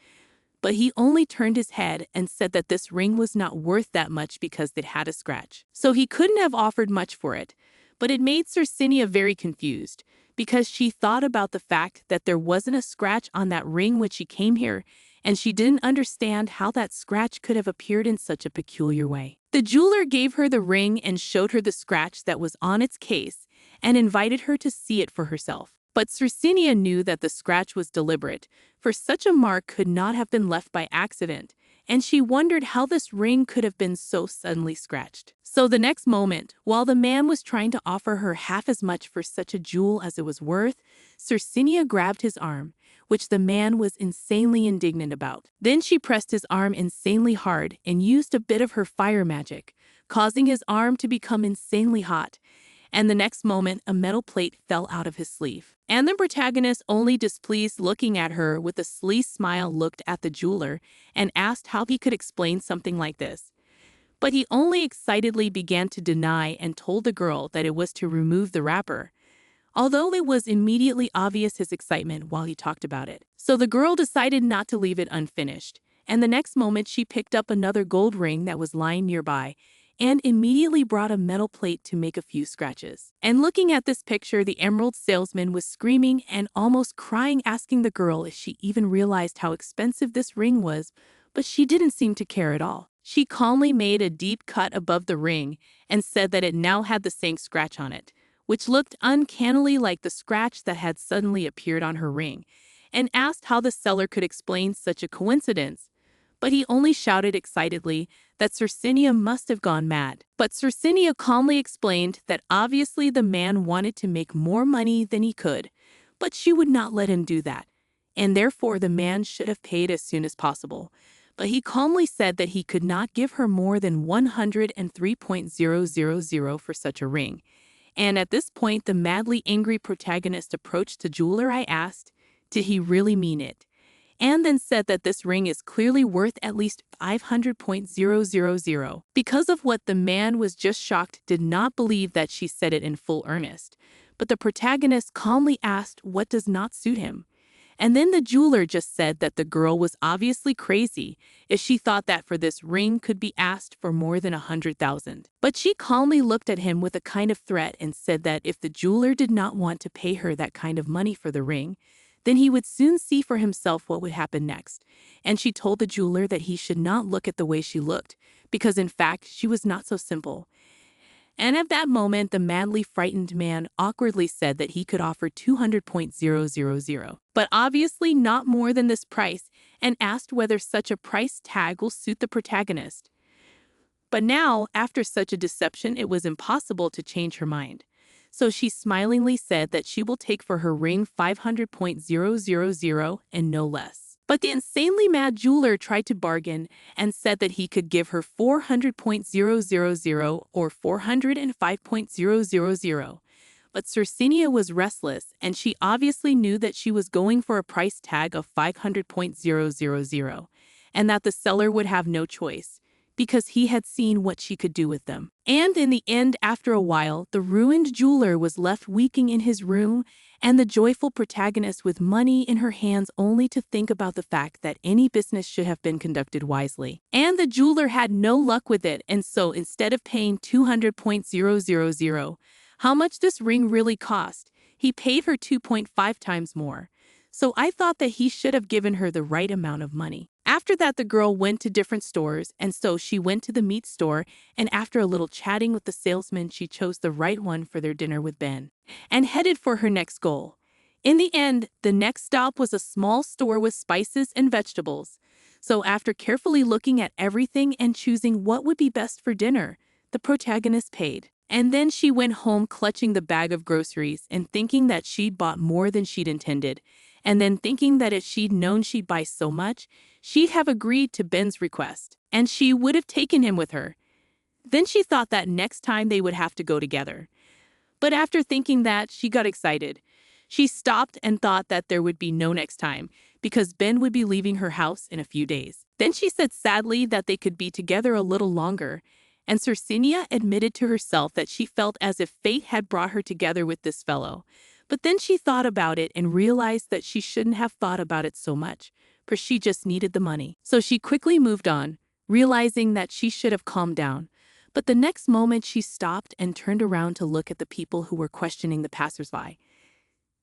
But he only turned his head and said that this ring was not worth that much because it had a scratch. So he couldn't have offered much for it. But it made Circinia very confused, because she thought about the fact that there wasn't a scratch on that ring when she came here, and she didn't understand how that scratch could have appeared in such a peculiar way. The jeweler gave her the ring and showed her the scratch that was on its case and invited her to see it for herself. But Circinia knew that the scratch was deliberate, for such a mark could not have been left by accident, and she wondered how this ring could have been so suddenly scratched. So the next moment, while the man was trying to offer her half as much for such a jewel as it was worth, Circinia grabbed his arm, which the man was insanely indignant about. Then she pressed his arm insanely hard and used a bit of her fire magic, causing his arm to become insanely hot. And the next moment, a metal plate fell out of his sleeve. And the protagonist, only displeased looking at her with a sleaze smile, looked at the jeweler and asked how he could explain something like this. But he only excitedly began to deny and told the girl that it was to remove the wrapper, although it was immediately obvious his excitement while he talked about it. So the girl decided not to leave it unfinished, and the next moment she picked up another gold ring that was lying nearby and immediately brought a metal plate to make a few scratches. And looking at this picture, the emerald salesman was screaming and almost crying, asking the girl if she even realized how expensive this ring was, but she didn't seem to care at all. She calmly made a deep cut above the ring and said that it now had the same scratch on it, which looked uncannily like the scratch that had suddenly appeared on her ring, and asked how the seller could explain such a coincidence. But he only shouted excitedly that Circinia must have gone mad. But Circinia calmly explained that obviously the man wanted to make more money than he could, but she would not let him do that, and therefore the man should have paid as soon as possible. But he calmly said that he could not give her more than 103,000 for such a ring. And at this point, the madly angry protagonist approached the jeweler. I asked, did he really mean it? And then said that this ring is clearly worth at least 500,000. Because of what the man was just shocked, did not believe that she said it in full earnest. But the protagonist calmly asked what does not suit him. And then the jeweler just said that the girl was obviously crazy if she thought that for this ring could be asked for more than 100,000. But she calmly looked at him with a kind of threat and said that if the jeweler did not want to pay her that kind of money for the ring, then he would soon see for himself what would happen next. And she told the jeweler that he should not look at the way she looked, because in fact she was not so simple. And at that moment, the madly frightened man awkwardly said that he could offer 200,000, but obviously not more than this price, and asked whether such a price tag will suit the protagonist. But now, after such a deception, it was impossible to change her mind. So she smilingly said that she will take for her ring 500,000 and no less. But the insanely mad jeweler tried to bargain and said that he could give her 400,000 or 405,000. But Circinia was restless, and she obviously knew that she was going for a price tag of 500,000, and that the seller would have no choice, because he had seen what she could do with them. And in the end, after a while, the ruined jeweler was left weeping in his room, and the joyful protagonist with money in her hands, only to think about the fact that any business should have been conducted wisely. And the jeweler had no luck with it, and so instead of paying 200,000, how much this ring really cost, he paid her 2.5 times more. So I thought that he should have given her the right amount of money. After that, the girl went to different stores, and so she went to the meat store, and after a little chatting with the salesman, she chose the right one for their dinner with Ben, and headed for her next goal. In the end, the next stop was a small store with spices and vegetables. So after carefully looking at everything and choosing what would be best for dinner, the protagonist paid. And then she went home clutching the bag of groceries and thinking that she'd bought more than she'd intended, and then thinking that if she'd known she'd buy so much, she'd have agreed to Ben's request, and she would have taken him with her. Then she thought that next time they would have to go together. But after thinking that, she got excited. She stopped and thought that there would be no next time, because Ben would be leaving her house in a few days. Then she said sadly that they could be together a little longer, and Circinia admitted to herself that she felt as if fate had brought her together with this fellow. But then she thought about it and realized that she shouldn't have thought about it so much, for she just needed the money. So she quickly moved on, realizing that she should have calmed down. But the next moment she stopped and turned around to look at the people who were questioning the passersby.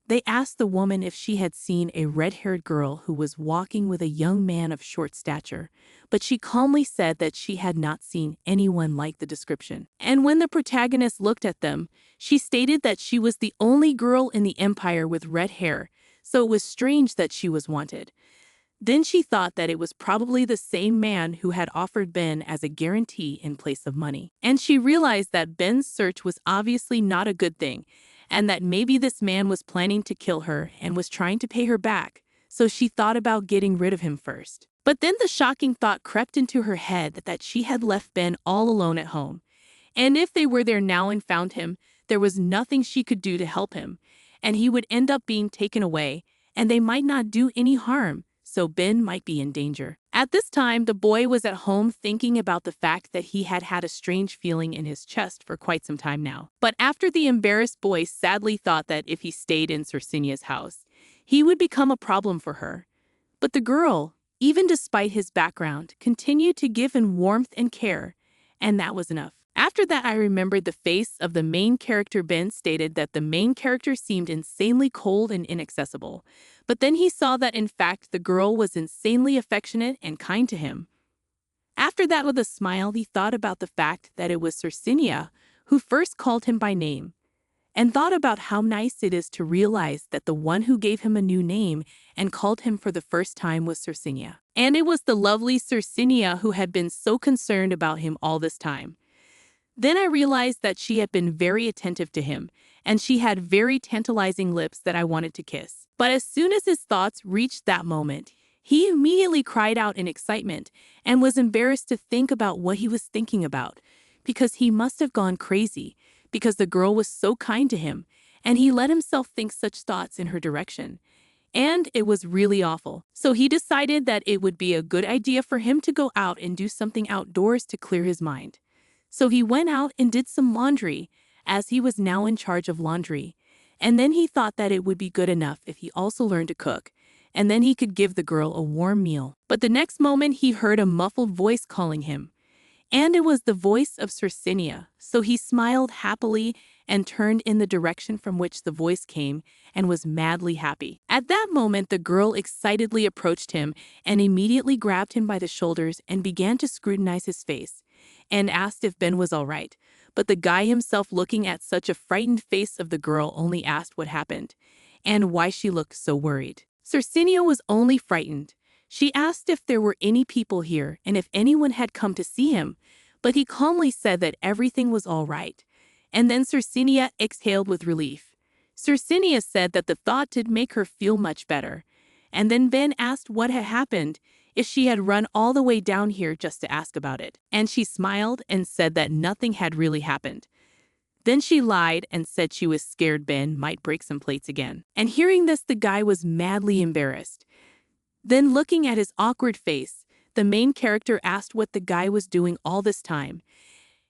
They asked the woman if she had seen a red-haired girl who was walking with a young man of short stature, but she calmly said that she had not seen anyone like the description. And when the protagonist looked at them, she stated that she was the only girl in the empire with red hair, so it was strange that she was wanted. Then she thought that it was probably the same man who had offered Ben as a guarantee in place of money. And she realized that Ben's search was obviously not a good thing, and that maybe this man was planning to kill her and was trying to pay her back, so she thought about getting rid of him first. But then the shocking thought crept into her head that she had left Ben all alone at home. And if they were there now and found him, there was nothing she could do to help him, and he would end up being taken away, and they might not do any harm, so Ben might be in danger. At this time, the boy was at home thinking about the fact that he had had a strange feeling in his chest for quite some time now. But after the embarrassed boy sadly thought that if he stayed in Sursinia's house, he would become a problem for her. But the girl, even despite his background, continued to give him warmth and care, and that was enough. After that, I remembered the face of the main character. Ben stated that the main character seemed insanely cold and inaccessible, but then he saw that in fact the girl was insanely affectionate and kind to him. After that, with a smile, he thought about the fact that it was Sursinia who first called him by name, and thought about how nice it is to realize that the one who gave him a new name and called him for the first time was Sursinia. And it was the lovely Sursinia who had been so concerned about him all this time. Then I realized that she had been very attentive to him, and she had very tantalizing lips that I wanted to kiss. But as soon as his thoughts reached that moment, he immediately cried out in excitement and was embarrassed to think about what he was thinking about, because he must have gone crazy, because the girl was so kind to him, and he let himself think such thoughts in her direction. And it was really awful. So he decided that it would be a good idea for him to go out and do something outdoors to clear his mind. So he went out and did some laundry, as he was now in charge of laundry. And then he thought that it would be good enough if he also learned to cook, and then he could give the girl a warm meal. But the next moment he heard a muffled voice calling him. And it was the voice of Sursinia, so he smiled happily and turned in the direction from which the voice came and was madly happy. At that moment, the girl excitedly approached him and immediately grabbed him by the shoulders and began to scrutinize his face, and asked if Ben was all right. But the guy himself, looking at such a frightened face of the girl, only asked what happened and why she looked so worried. Sursinia was only frightened. She asked if there were any people here and if anyone had come to see him, but he calmly said that everything was all right. And then Sursinia exhaled with relief. Sursinia said that the thought did make her feel much better. And then Ben asked what had happened, if she had run all the way down here just to ask about it. And she smiled and said that nothing had really happened. Then she lied and said she was scared Ben might break some plates again. And hearing this, the guy was madly embarrassed. Then, looking at his awkward face, the main character asked what the guy was doing all this time.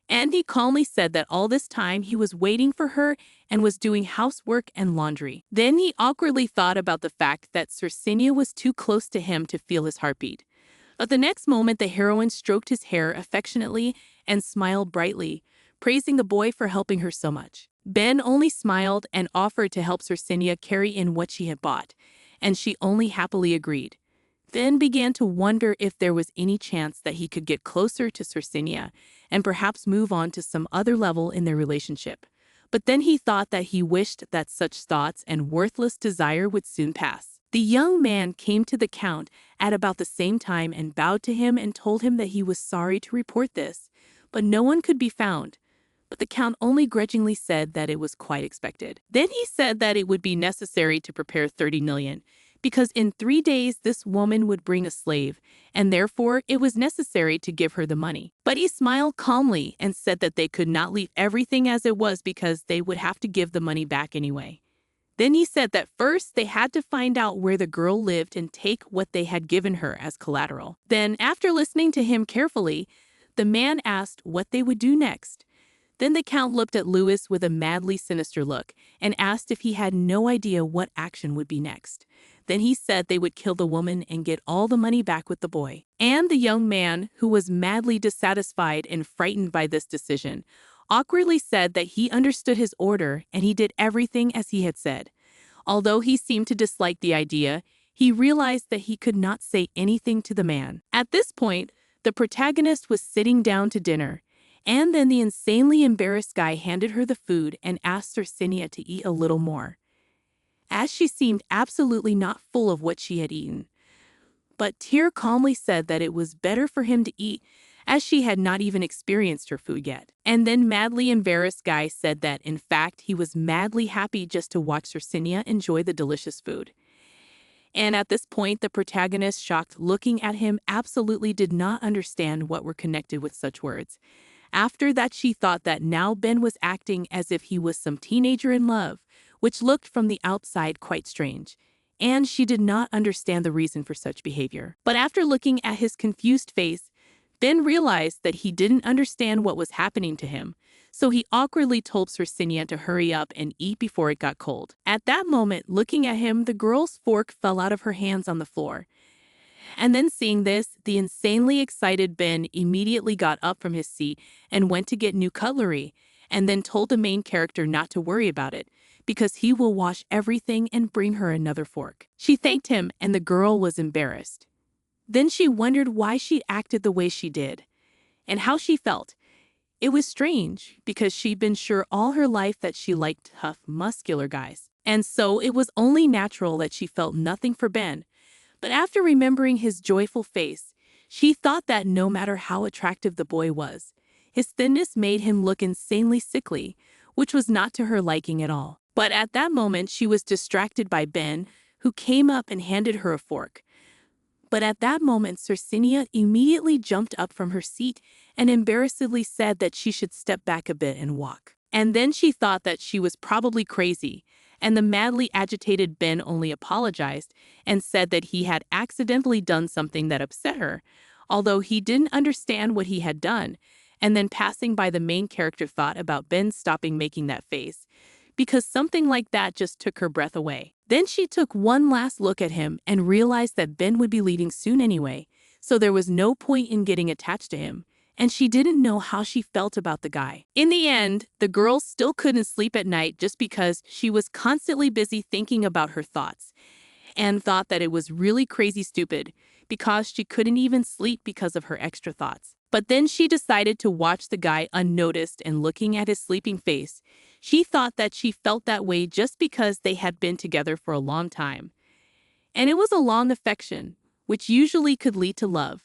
And he calmly said that all this time he was waiting for her and was doing housework and laundry. Then he awkwardly thought about the fact that Sursinia was too close to him to feel his heartbeat. But the next moment, the heroine stroked his hair affectionately and smiled brightly, praising the boy for helping her so much. Ben only smiled and offered to help Sursinia carry in what she had bought, and she only happily agreed. Then began to wonder if there was any chance that he could get closer to Sursinia and perhaps move on to some other level in their relationship. But then he thought that he wished that such thoughts and worthless desire would soon pass. The young man came to the Count at about the same time and bowed to him and told him that he was sorry to report this, but no one could be found. But the Count only grudgingly said that it was quite expected. Then he said that it would be necessary to prepare 30 million, because in 3 days this woman would bring a slave, and therefore it was necessary to give her the money. But he smiled calmly and said that they could not leave everything as it was because they would have to give the money back anyway. Then he said that first they had to find out where the girl lived and take what they had given her as collateral. Then, after listening to him carefully, the man asked what they would do next. Then the Count looked at Louis with a madly sinister look and asked if he had no idea what action would be next. Then he said they would kill the woman and get all the money back with the boy. And the young man, who was madly dissatisfied and frightened by this decision, awkwardly said that he understood his order and he did everything as he had said. Although he seemed to dislike the idea, he realized that he could not say anything to the man. At this point, the protagonist was sitting down to dinner, and then the insanely embarrassed guy handed her the food and asked Sursinia to eat a little more, as she seemed absolutely not full of what she had eaten. but Tyr calmly said that it was better for him to eat, as she had not even experienced her food yet. And then madly embarrassed Guy said that, in fact, he was madly happy just to watch Cercinia enjoy the delicious food. And at this point, the protagonist, shocked, looking at him, absolutely did not understand what were connected with such words. After that, she thought that now Ben was acting as if he was some teenager in love, which looked from the outside quite strange. And she did not understand the reason for such behavior. But after looking at his confused face, Ben realized that he didn't understand what was happening to him, so he awkwardly told Cercinia to hurry up and eat before it got cold. At that moment, looking at him, the girl's fork fell out of her hands on the floor. And then seeing this, the insanely excited Ben immediately got up from his seat and went to get new cutlery, and then told the main character not to worry about it, because he will wash everything and bring her another fork. She thanked him, and the girl was embarrassed. Then she wondered why she acted the way she did, and how she felt. It was strange, because she'd been sure all her life that she liked tough, muscular guys. And so it was only natural that she felt nothing for Ben. But after remembering his joyful face, she thought that no matter how attractive the boy was, his thinness made him look insanely sickly, which was not to her liking at all. But at that moment, she was distracted by Ben, who came up and handed her a fork. But at that moment, Cercinia immediately jumped up from her seat and embarrassedly said that she should step back a bit and walk. And then she thought that she was probably crazy, and the madly agitated Ben only apologized and said that he had accidentally done something that upset her, although he didn't understand what he had done. And then passing by, the main character thought about Ben stopping making that face, because something like that just took her breath away. Then she took one last look at him and realized that Ben would be leaving soon anyway, so there was no point in getting attached to him, and she didn't know how she felt about the guy. In the end, the girl still couldn't sleep at night just because she was constantly busy thinking about her thoughts, and thought that it was really crazy stupid because she couldn't even sleep because of her extra thoughts. But then she decided to watch the guy unnoticed, and looking at his sleeping face, she thought that she felt that way just because they had been together for a long time. And it was a long affection, which usually could lead to love.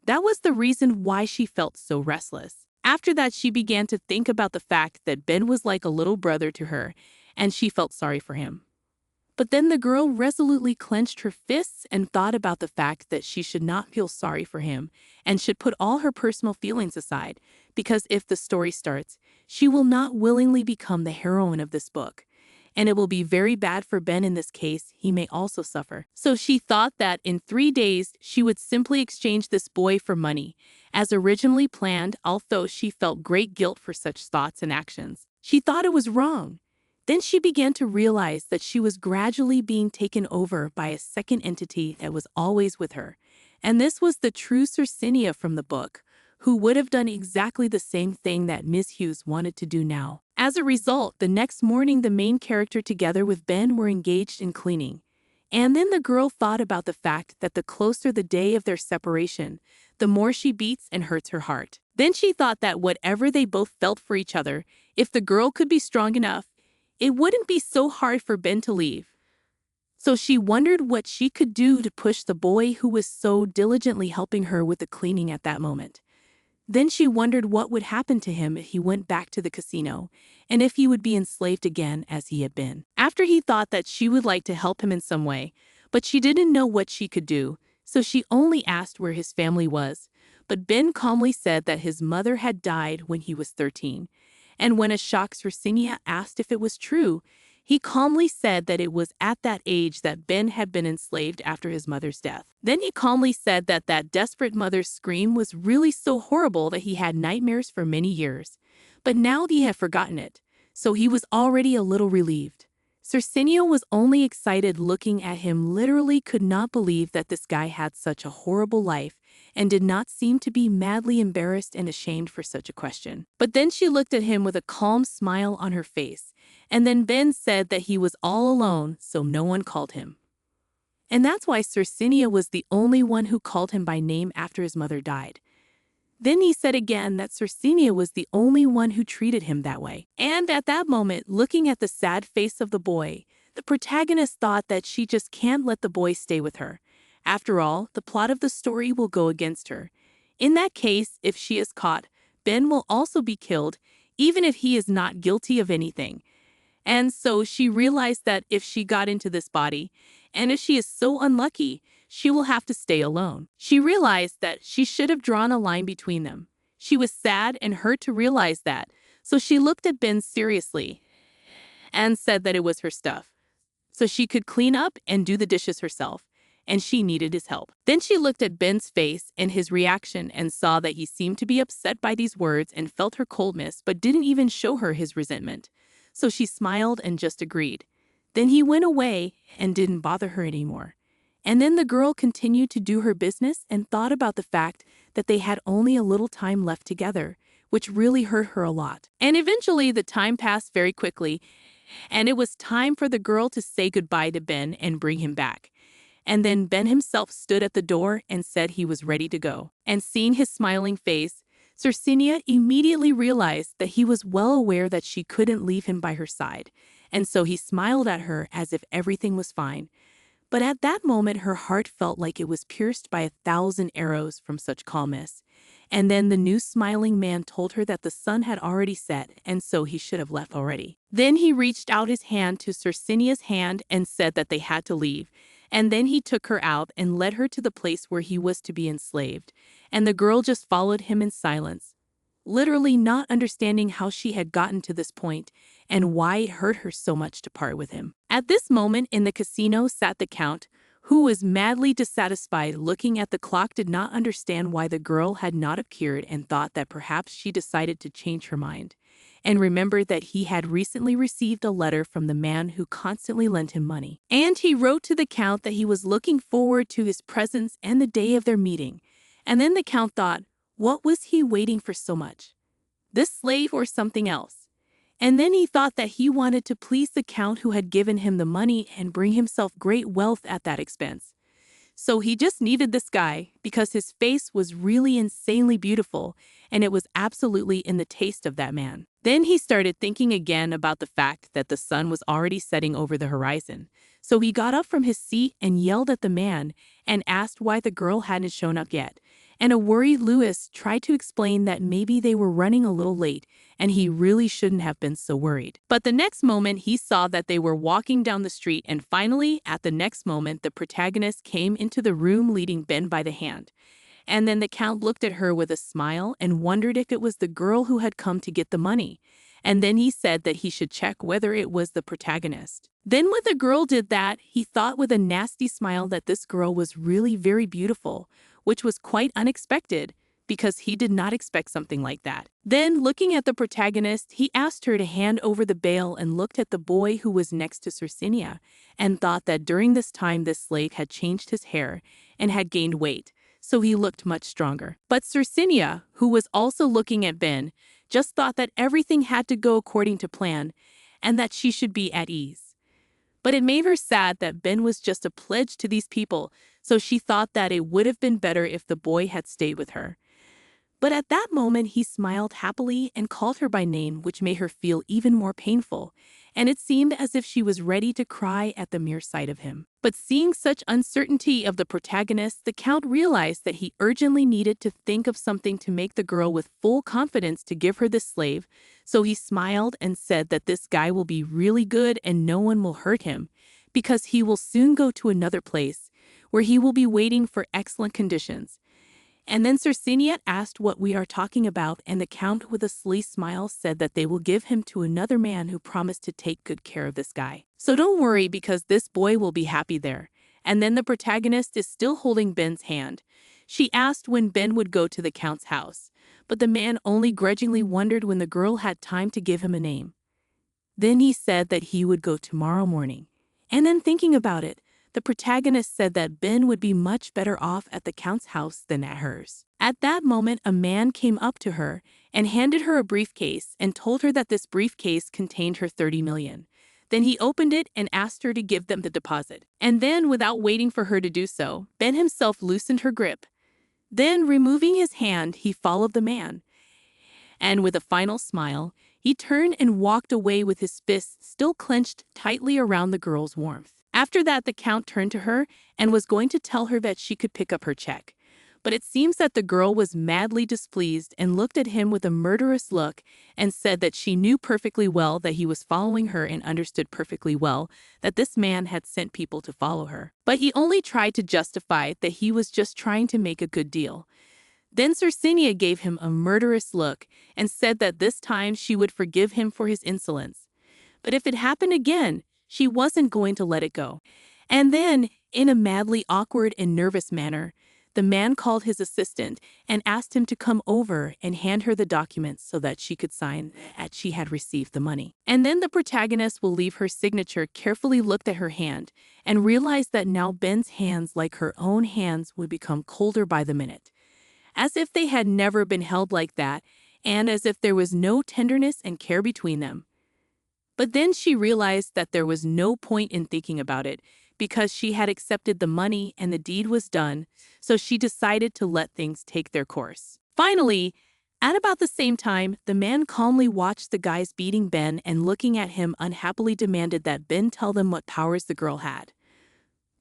That was the reason why she felt so restless. After that, she began to think about the fact that Ben was like a little brother to her, and she felt sorry for him. But then the girl resolutely clenched her fists and thought about the fact that she should not feel sorry for him and should put all her personal feelings aside, because if the story starts, she will not willingly become the heroine of this book. And it will be very bad for Ben in this case. He may also suffer. So she thought that in 3 days she would simply exchange this boy for money, as originally planned, although she felt great guilt for such thoughts and actions. She thought it was wrong. Then she began to realize that she was gradually being taken over by a second entity that was always with her. And this was the true Cercinia from the book, who would have done exactly the same thing that Miss Hughes wanted to do now. As a result, the next morning the main character together with Ben were engaged in cleaning. And then the girl thought about the fact that the closer the day of their separation, the more she beats and hurts her heart. Then she thought that whatever they both felt for each other, if the girl could be strong enough, it wouldn't be so hard for Ben to leave. So she wondered what she could do to push the boy who was so diligently helping her with the cleaning at that moment. Then she wondered what would happen to him if he went back to the casino, and if he would be enslaved again as he had been. After he thought that she would like to help him in some way, but she didn't know what she could do, so she only asked where his family was. But Ben calmly said that his mother had died when he was 13. And when a shocked Cercinia asked if it was true, he calmly said that it was at that age that Ben had been enslaved after his mother's death. Then he calmly said that that desperate mother's scream was really so horrible that he had nightmares for many years. But now he had forgotten it, so he was already a little relieved. Cercinia was only excited looking at him, literally could not believe that this guy had such a horrible life, and did not seem to be madly embarrassed and ashamed for such a question. But then she looked at him with a calm smile on her face, and then Ben said that he was all alone, so no one called him. And that's why Cercinia was the only one who called him by name after his mother died. Then he said again that Cercinia was the only one who treated him that way. And at that moment, looking at the sad face of the boy, the protagonist thought that she just can't let the boy stay with her. After all, the plot of the story will go against her. In that case, if she is caught, Ben will also be killed, even if he is not guilty of anything. And so she realized that if she got into this body, and if she is so unlucky, she will have to stay alone. She realized that she should have drawn a line between them. She was sad and hurt to realize that, so she looked at Ben seriously and said that it was her stuff, so she could clean up and do the dishes herself, and she needed his help. Then she looked at Ben's face and his reaction and saw that he seemed to be upset by these words and felt her coldness but didn't even show her his resentment. So she smiled and just agreed. Then he went away and didn't bother her anymore. And then the girl continued to do her business and thought about the fact that they had only a little time left together, which really hurt her a lot. And eventually the time passed very quickly, and it was time for the girl to say goodbye to Ben and bring him back. And then Ben himself stood at the door and said he was ready to go. And seeing his smiling face, Circinia immediately realized that he was well aware that she couldn't leave him by her side, and so he smiled at her as if everything was fine. But at that moment her heart felt like it was pierced by 1,000 arrows from such calmness. And then the new smiling man told her that the sun had already set, and so he should have left already. Then he reached out his hand to Circinia's hand and said that they had to leave. And then he took her out and led her to the place where he was to be enslaved. And the girl just followed him in silence, literally not understanding how she had gotten to this point and why it hurt her so much to part with him. At this moment in the casino sat the Count, who was madly dissatisfied. Looking at the clock, did not understand why the girl had not appeared and thought that perhaps she decided to change her mind, and remembered that he had recently received a letter from the man who constantly lent him money. And he wrote to the Count that he was looking forward to his presence and the day of their meeting. And then the Count thought, what was he waiting for so much? This slave or something else? And then he thought that he wanted to please the Count who had given him the money and bring himself great wealth at that expense. So he just needed this guy because his face was really insanely beautiful and it was absolutely in the taste of that man. Then he started thinking again about the fact that the sun was already setting over the horizon. So he got up from his seat and yelled at the man and asked why the girl hadn't shown up yet. And a worried Louis tried to explain that maybe they were running a little late and he really shouldn't have been so worried. But the next moment he saw that they were walking down the street, and finally at the next moment the protagonist came into the room leading Ben by the hand. And then the Count looked at her with a smile and wondered if it was the girl who had come to get the money. And then he said that he should check whether it was the protagonist. Then when the girl did that, he thought with a nasty smile that this girl was really very beautiful, which was quite unexpected because he did not expect something like that. Then, looking at the protagonist, he asked her to hand over the bale and looked at the boy who was next to Circinia and thought that during this time this slave had changed his hair and had gained weight, so he looked much stronger. But Circinia, who was also looking at Ben, just thought that everything had to go according to plan and that she should be at ease. But it made her sad that Ben was just a pledge to these people, so she thought that it would have been better if the boy had stayed with her. But at that moment he smiled happily and called her by name, which made her feel even more painful, and it seemed as if she was ready to cry at the mere sight of him. But seeing such uncertainty of the protagonist, the Count realized that he urgently needed to think of something to make the girl with full confidence to give her this slave, so he smiled and said that this guy will be really good and no one will hurt him, because he will soon go to another place where he will be waiting for excellent conditions. And then Circinia asked what we are talking about, and the Count with a sly smile said that they will give him to another man who promised to take good care of this guy. So don't worry, because this boy will be happy there. And then the protagonist is still holding Ben's hand. She asked when Ben would go to the Count's house, but the man only grudgingly wondered when the girl had time to give him a name. Then he said that he would go tomorrow morning. And then thinking about it, the protagonist said that Ben would be much better off at the Count's house than at hers. At that moment, a man came up to her and handed her a briefcase and told her that this briefcase contained her 30 million. Then he opened it and asked her to give them the deposit. And then, without waiting for her to do so, Ben himself loosened her grip. Then, removing his hand, he followed the man. And with a final smile, he turned and walked away with his fists still clenched tightly around the girl's warmth. After that, the Count turned to her and was going to tell her that she could pick up her check. But it seems that the girl was madly displeased and looked at him with a murderous look and said that she knew perfectly well that he was following her and understood perfectly well that this man had sent people to follow her. But he only tried to justify that he was just trying to make a good deal. Then Circenia gave him a murderous look and said that this time she would forgive him for his insolence. But if it happened again, she wasn't going to let it go. And then, in a madly awkward and nervous manner, the man called his assistant and asked him to come over and hand her the documents so that she could sign that she had received the money. And then the protagonist will leave her signature, carefully looked at her hand, and realized that now Ben's hands, like her own hands, would become colder by the minute, as if they had never been held like that, and as if there was no tenderness and care between them. But then she realized that there was no point in thinking about it, because she had accepted the money and the deed was done, so she decided to let things take their course. Finally, at about the same time, the man calmly watched the guys beating Ben and looking at him unhappily demanded that Ben tell them what powers the girl had.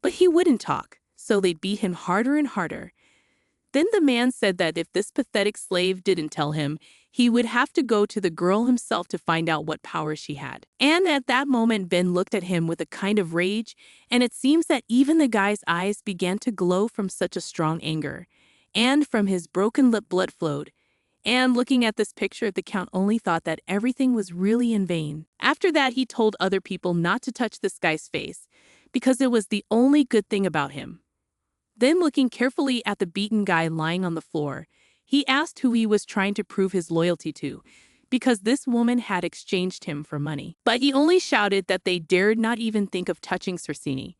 But he wouldn't talk, so they beat him harder and harder. Then the man said that if this pathetic slave didn't tell him, he would have to go to the girl himself to find out what power she had. And at that moment, Ben looked at him with a kind of rage, and it seems that even the guy's eyes began to glow from such a strong anger. And from his broken lip blood flowed. And looking at this picture, the Count only thought that everything was really in vain. After that, he told other people not to touch this guy's face, because it was the only good thing about him. Then, looking carefully at the beaten guy lying on the floor, he asked who he was trying to prove his loyalty to, because this woman had exchanged him for money. But he only shouted that they dared not even think of touching Circenia.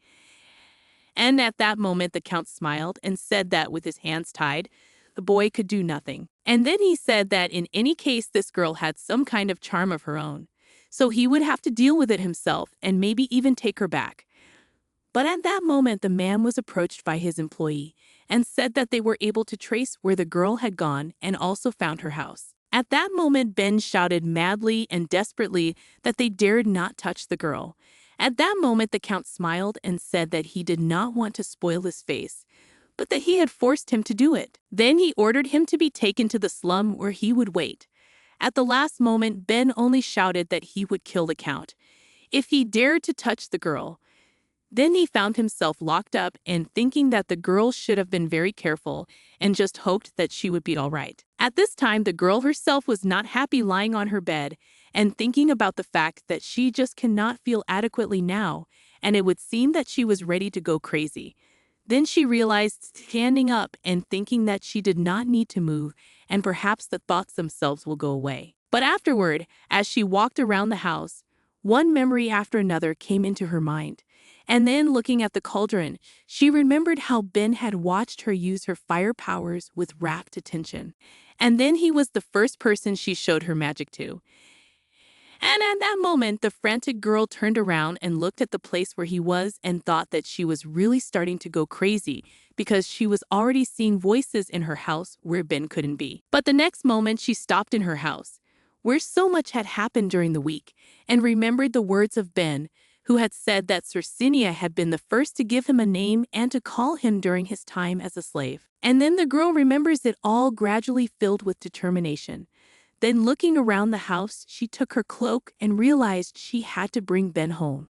And at that moment, the Count smiled and said that with his hands tied, the boy could do nothing. And then he said that in any case, this girl had some kind of charm of her own, so he would have to deal with it himself and maybe even take her back. But at that moment, the man was approached by his employee and said that they were able to trace where the girl had gone and also found her house. At that moment, Ben shouted madly and desperately that they dared not touch the girl. At that moment, the Count smiled and said that he did not want to spoil his face, but that he had forced him to do it. Then he ordered him to be taken to the slum where he would wait. At the last moment, Ben only shouted that he would kill the Count if he dared to touch the girl. Then he found himself locked up and thinking that the girl should have been very careful and just hoped that she would be all right. At this time, the girl herself was not happy lying on her bed and thinking about the fact that she just cannot feel adequately now, and it would seem that she was ready to go crazy. Then she realized standing up and thinking that she did not need to move and perhaps the thoughts themselves will go away. But afterward, as she walked around the house, one memory after another came into her mind. And then, looking at the cauldron, she remembered how Ben had watched her use her fire powers with rapt attention. And then he was the first person she showed her magic to. And at that moment, the frantic girl turned around and looked at the place where he was and thought that she was really starting to go crazy because she was already seeing voices in her house where Ben couldn't be. But the next moment, she stopped in her house, where so much had happened during the week, and remembered the words of Ben, who had said that Circenia had been the first to give him a name and to call him during his time as a slave. And then the girl remembers it all, gradually filled with determination. Then looking around the house, she took her cloak and realized she had to bring Ben home.